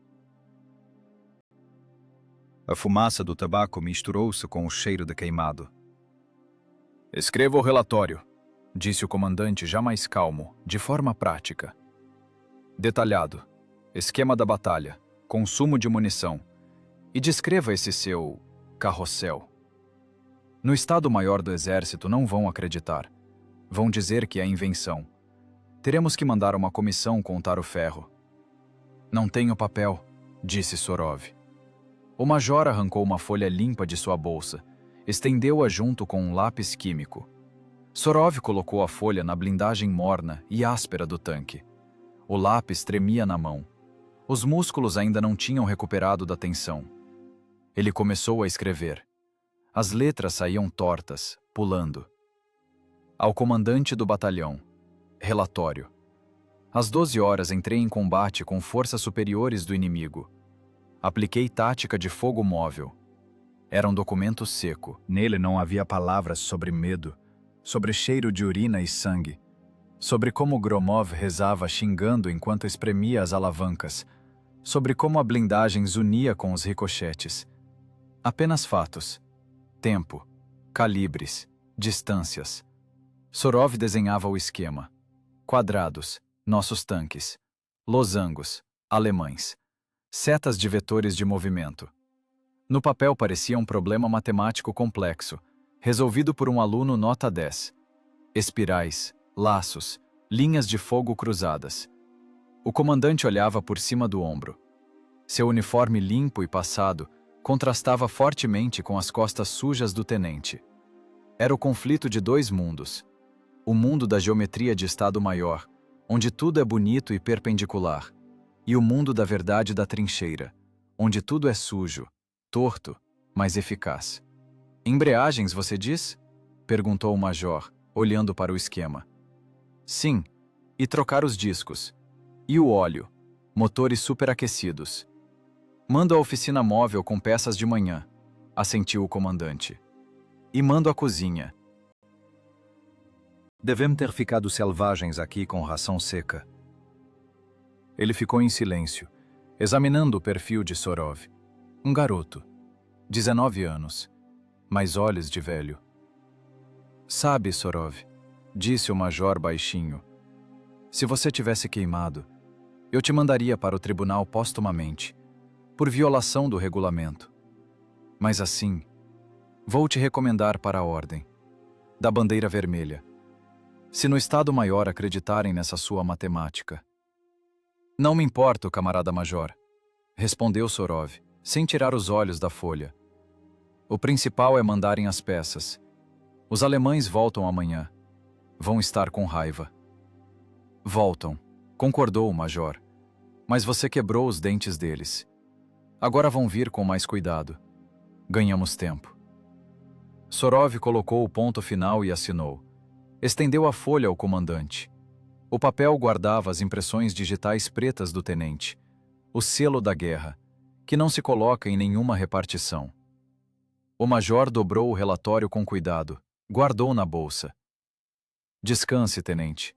A fumaça do tabaco misturou-se com o cheiro de queimado. Escreva o relatório, disse o comandante já mais calmo, de forma prática. Detalhado. Esquema da batalha. Consumo de munição. E descreva esse seu carrossel. No Estado-Maior do Exército não vão acreditar. Vão dizer que é invenção. Teremos que mandar uma comissão contar o ferro. Não tenho papel, disse Sorov. O major arrancou uma folha limpa de sua bolsa, estendeu-a junto com um lápis químico. Sorov colocou a folha na blindagem morna e áspera do tanque. O lápis tremia na mão. Os músculos ainda não tinham recuperado da tensão. Ele começou a escrever. As letras saíam tortas, pulando. Ao comandante do batalhão. Relatório. Às 12 horas entrei em combate com forças superiores do inimigo. Apliquei tática de fogo móvel. Era um documento seco. Nele não havia palavras sobre medo, sobre cheiro de urina e sangue, sobre como Gromov rezava xingando enquanto espremia as alavancas, sobre como a blindagem zunia com os ricochetes. Apenas fatos. Tempo, calibres, distâncias. Sorov desenhava o esquema. Quadrados, nossos tanques. Losangos, alemães. Setas de vetores de movimento. No papel parecia um problema matemático complexo, resolvido por um aluno nota 10. Espirais, laços, linhas de fogo cruzadas. O comandante olhava por cima do ombro. Seu uniforme limpo e passado contrastava fortemente com as costas sujas do tenente. Era o conflito de dois mundos. O mundo da geometria de Estado Maior, onde tudo é bonito e perpendicular, e o mundo da verdade da trincheira, onde tudo é sujo, torto, mas eficaz. Embreagens, você diz? Perguntou o major, olhando para o esquema. Sim, e trocar os discos. E o óleo, motores superaquecidos. Mando a oficina móvel com peças de manhã, assentiu o comandante. E mando a cozinha. Devemos ter ficado selvagens aqui com ração seca. Ele ficou em silêncio, examinando o perfil de Sorov. Um garoto, 19 anos, mas olhos de velho. Sabe, Sorov, disse o major baixinho, se você tivesse queimado, eu te mandaria para o tribunal póstumamente, por violação do regulamento. Mas assim, vou te recomendar para a ordem, da bandeira vermelha, se no Estado-Maior acreditarem nessa sua matemática. Não me importo, camarada major, respondeu Sorov, sem tirar os olhos da folha. O principal é mandarem as peças. Os alemães voltam amanhã. Vão estar com raiva. Voltam, concordou o major. Mas você quebrou os dentes deles. Agora vão vir com mais cuidado. Ganhamos tempo. Sorov colocou o ponto final e assinou. Estendeu a folha ao comandante. O papel guardava as impressões digitais pretas do tenente, o selo da guerra, que não se coloca em nenhuma repartição. O major dobrou o relatório com cuidado, guardou na bolsa. Descanse, tenente.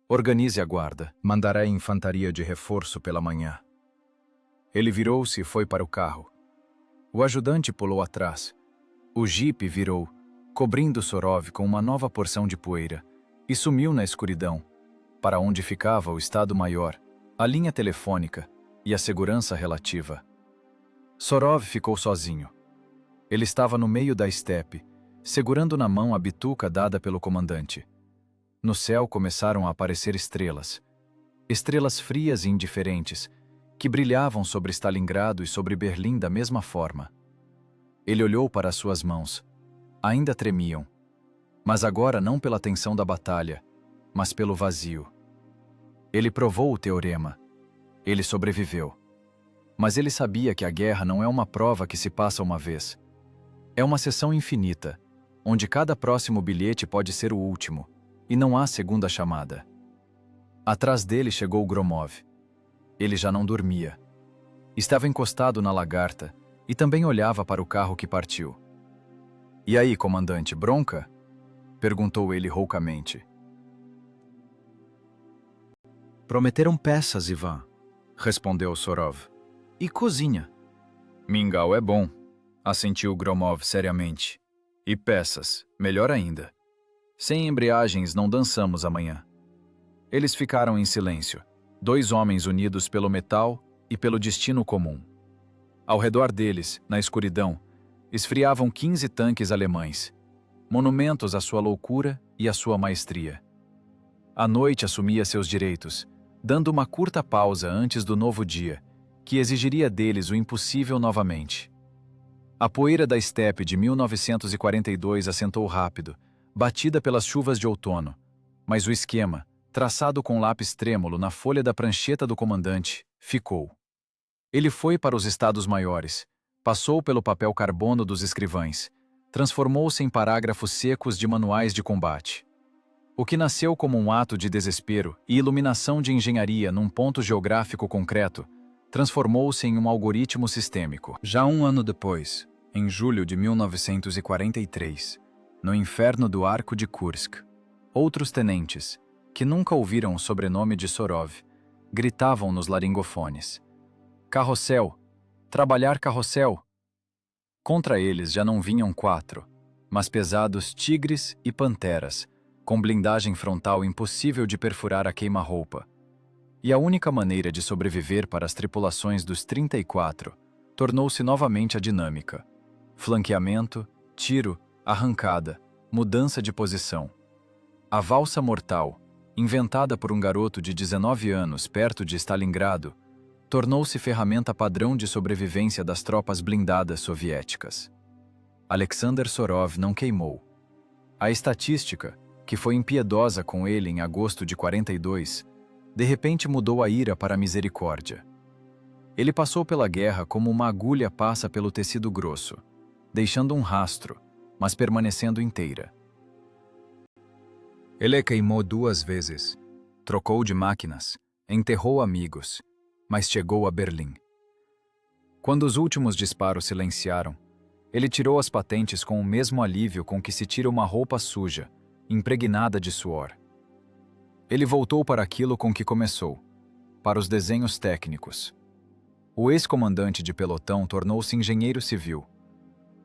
Organize a guarda. Mandarei infantaria de reforço pela manhã. Ele virou-se e foi para o carro. O ajudante pulou atrás. O jipe virou, cobrindo Sorov com uma nova porção de poeira, e sumiu na escuridão, para onde ficava o Estado-Maior, a linha telefônica e a segurança relativa. Sorov ficou sozinho. Ele estava no meio da estepe, segurando na mão a bituca dada pelo comandante. No céu começaram a aparecer estrelas. Estrelas frias e indiferentes, que brilhavam sobre Stalingrado e sobre Berlim da mesma forma. Ele olhou para as suas mãos. Ainda tremiam, mas agora não pela tensão da batalha, mas pelo vazio. Ele provou o teorema. Ele sobreviveu. Mas ele sabia que a guerra não é uma prova que se passa uma vez. É uma sessão infinita, onde cada próximo bilhete pode ser o último, e não há segunda chamada. Atrás dele chegou Gromov. Ele já não dormia. Estava encostado na lagarta e também olhava para o carro que partiu. E aí, comandante, bronca? Perguntou ele roucamente. Prometeram peças, Ivan, respondeu Sorov. E cozinha. Mingau é bom, assentiu Gromov seriamente. E peças, melhor ainda. Sem embreagens não dançamos amanhã. Eles ficaram em silêncio, dois homens unidos pelo metal e pelo destino comum. Ao redor deles, na escuridão, esfriavam 15 tanques alemães, monumentos à sua loucura e à sua maestria. A noite assumia seus direitos, dando uma curta pausa antes do novo dia, que exigiria deles o impossível novamente. A poeira da estepe de 1942 assentou rápido, batida pelas chuvas de outono, mas o esquema, traçado com lápis trêmulo na folha da prancheta do comandante, ficou. Ele foi para os estados maiores, passou pelo papel carbono dos escrivães, transformou-se em parágrafos secos de manuais de combate. O que nasceu como um ato de desespero e iluminação de engenharia num ponto geográfico concreto, transformou-se em um algoritmo sistêmico. Já um ano depois, em julho de 1943, no inferno do Arco de Kursk, outros tenentes, que nunca ouviram o sobrenome de Sorov, gritavam nos laringofones. Carrossel! Trabalhar carrossel! Contra eles já não vinham 4, mas pesados tigres e panteras, com blindagem frontal impossível de perfurar a queima-roupa. E a única maneira de sobreviver para as tripulações dos 34, tornou-se novamente a dinâmica. Flanqueamento, tiro, arrancada, mudança de posição. A valsa mortal, inventada por um garoto de 19 anos perto de Stalingrado, tornou-se ferramenta padrão de sobrevivência das tropas blindadas soviéticas. Alexander Sorov não queimou. A estatística, que foi impiedosa com ele em agosto de 42, de repente mudou a ira para a misericórdia. Ele passou pela guerra como uma agulha passa pelo tecido grosso, deixando um rastro, mas permanecendo inteira. Ele queimou 2 vezes, trocou de máquinas, enterrou amigos, mas chegou a Berlim. Quando os últimos disparos silenciaram, ele tirou as patentes com o mesmo alívio com que se tira uma roupa suja, impregnada de suor. Ele voltou para aquilo com que começou, para os desenhos técnicos. O ex-comandante de pelotão tornou-se engenheiro civil.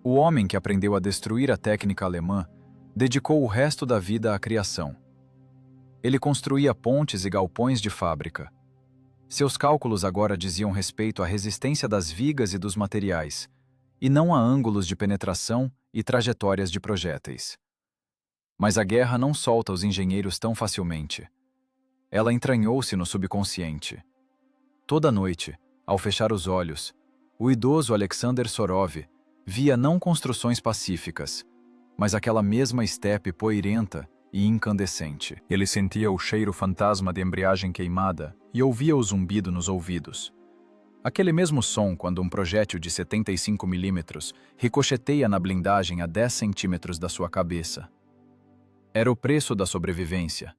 O homem que aprendeu a destruir a técnica alemã dedicou o resto da vida à criação. Ele construía pontes e galpões de fábrica. Seus cálculos agora diziam respeito à resistência das vigas e dos materiais, e não a ângulos de penetração e trajetórias de projéteis. Mas a guerra não solta os engenheiros tão facilmente. Ela entranhou-se no subconsciente. Toda noite, ao fechar os olhos, o idoso Alexander Sorov via não construções pacíficas, mas aquela mesma estepe poeirenta e incandescente. Ele sentia o cheiro fantasma de embreagem queimada e ouvia o zumbido nos ouvidos. Aquele mesmo som quando um projétil de 75 milímetros ricocheteia na blindagem a 10 centímetros da sua cabeça. Era o preço da sobrevivência,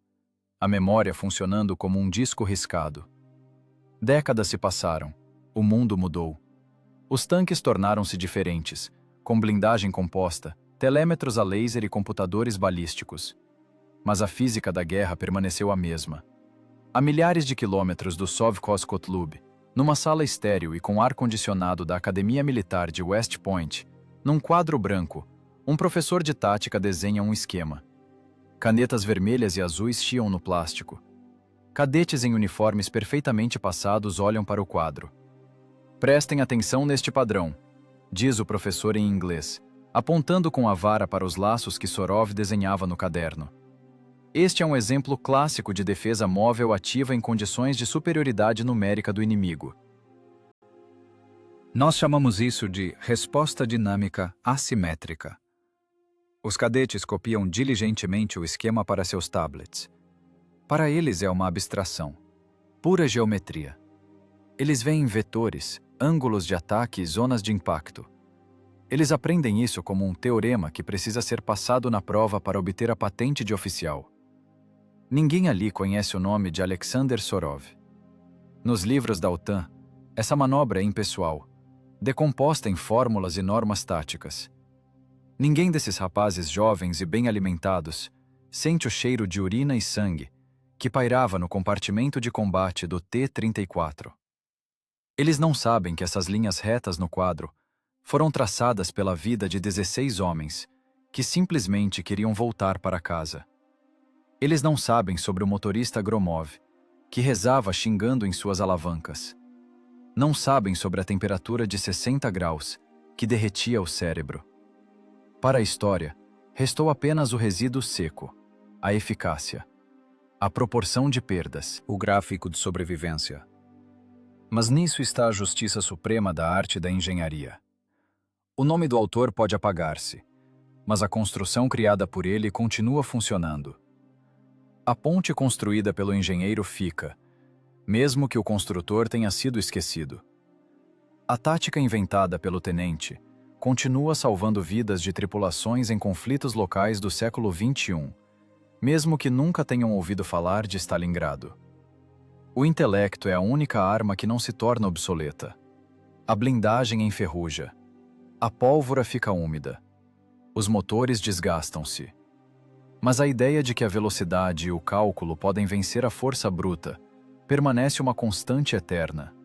a memória funcionando como um disco riscado. Décadas se passaram, o mundo mudou. Os tanques tornaram-se diferentes, com blindagem composta, telêmetros a laser e computadores balísticos. Mas a física da guerra permaneceu a mesma. A milhares de quilômetros do Sovkhoskotlub, numa sala estéril e com ar-condicionado da Academia Militar de West Point, num quadro branco, um professor de tática desenha um esquema. Canetas vermelhas e azuis chiam no plástico. Cadetes em uniformes perfeitamente passados olham para o quadro. Prestem atenção neste padrão, diz o professor em inglês, apontando com a vara para os laços que Sorov desenhava no caderno. Este é um exemplo clássico de defesa móvel ativa em condições de superioridade numérica do inimigo. Nós chamamos isso de resposta dinâmica assimétrica. Os cadetes copiam diligentemente o esquema para seus tablets. Para eles é uma abstração, pura geometria. Eles veem vetores, ângulos de ataque e zonas de impacto. Eles aprendem isso como um teorema que precisa ser passado na prova para obter a patente de oficial. Ninguém ali conhece o nome de Alexander Sorov. Nos livros da OTAN, essa manobra é impessoal, decomposta em fórmulas e normas táticas. Ninguém desses rapazes jovens e bem alimentados sente o cheiro de urina e sangue que pairava no compartimento de combate do T-34. Eles não sabem que essas linhas retas no quadro foram traçadas pela vida de 16 homens que simplesmente queriam voltar para casa. Eles não sabem sobre o motorista Gromov, que rezava xingando em suas alavancas. Não sabem sobre a temperatura de 60 graus, que derretia o cérebro. Para a história, restou apenas o resíduo seco, a eficácia, a proporção de perdas, o gráfico de sobrevivência. Mas nisso está a justiça suprema da arte da engenharia. O nome do autor pode apagar-se, mas a construção criada por ele continua funcionando. A ponte construída pelo engenheiro fica, mesmo que o construtor tenha sido esquecido. A tática inventada pelo tenente continua salvando vidas de tripulações em conflitos locais do século XXI, mesmo que nunca tenham ouvido falar de Stalingrado. O intelecto é a única arma que não se torna obsoleta. A blindagem enferruja. A pólvora fica úmida. Os motores desgastam-se. Mas a ideia de que a velocidade e o cálculo podem vencer a força bruta permanece uma constante eterna.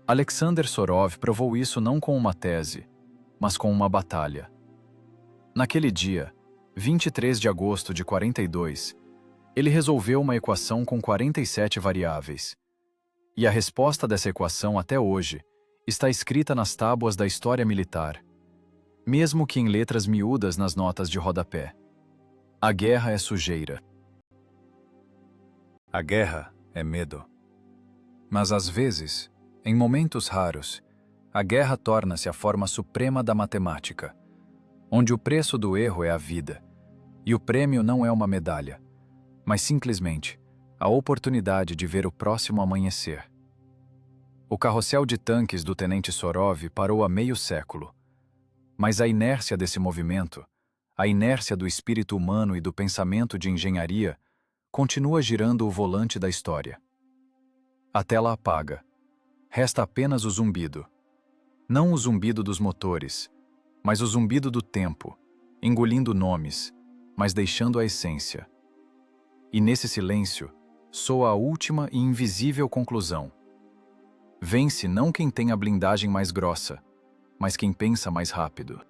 Alexander Sorov provou isso não com uma tese, mas com uma batalha. Naquele dia, 23 de agosto de 42, ele resolveu uma equação com 47 variáveis. E a resposta dessa equação até hoje está escrita nas tábuas da história militar, mesmo que em letras miúdas nas notas de rodapé. A guerra é sujeira. A guerra é medo. Mas às vezes, em momentos raros, a guerra torna-se a forma suprema da matemática, onde o preço do erro é a vida, e o prêmio não é uma medalha, mas simplesmente a oportunidade de ver o próximo amanhecer. O carrossel de tanques do tenente Sorov parou há meio século, mas a inércia desse movimento, a inércia do espírito humano e do pensamento de engenharia, continua girando o volante da história. A tela apaga. Resta apenas o zumbido. Não o zumbido dos motores, mas o zumbido do tempo, engolindo nomes, mas deixando a essência. E nesse silêncio, soa a última e invisível conclusão. Vence não quem tem a blindagem mais grossa, mas quem pensa mais rápido.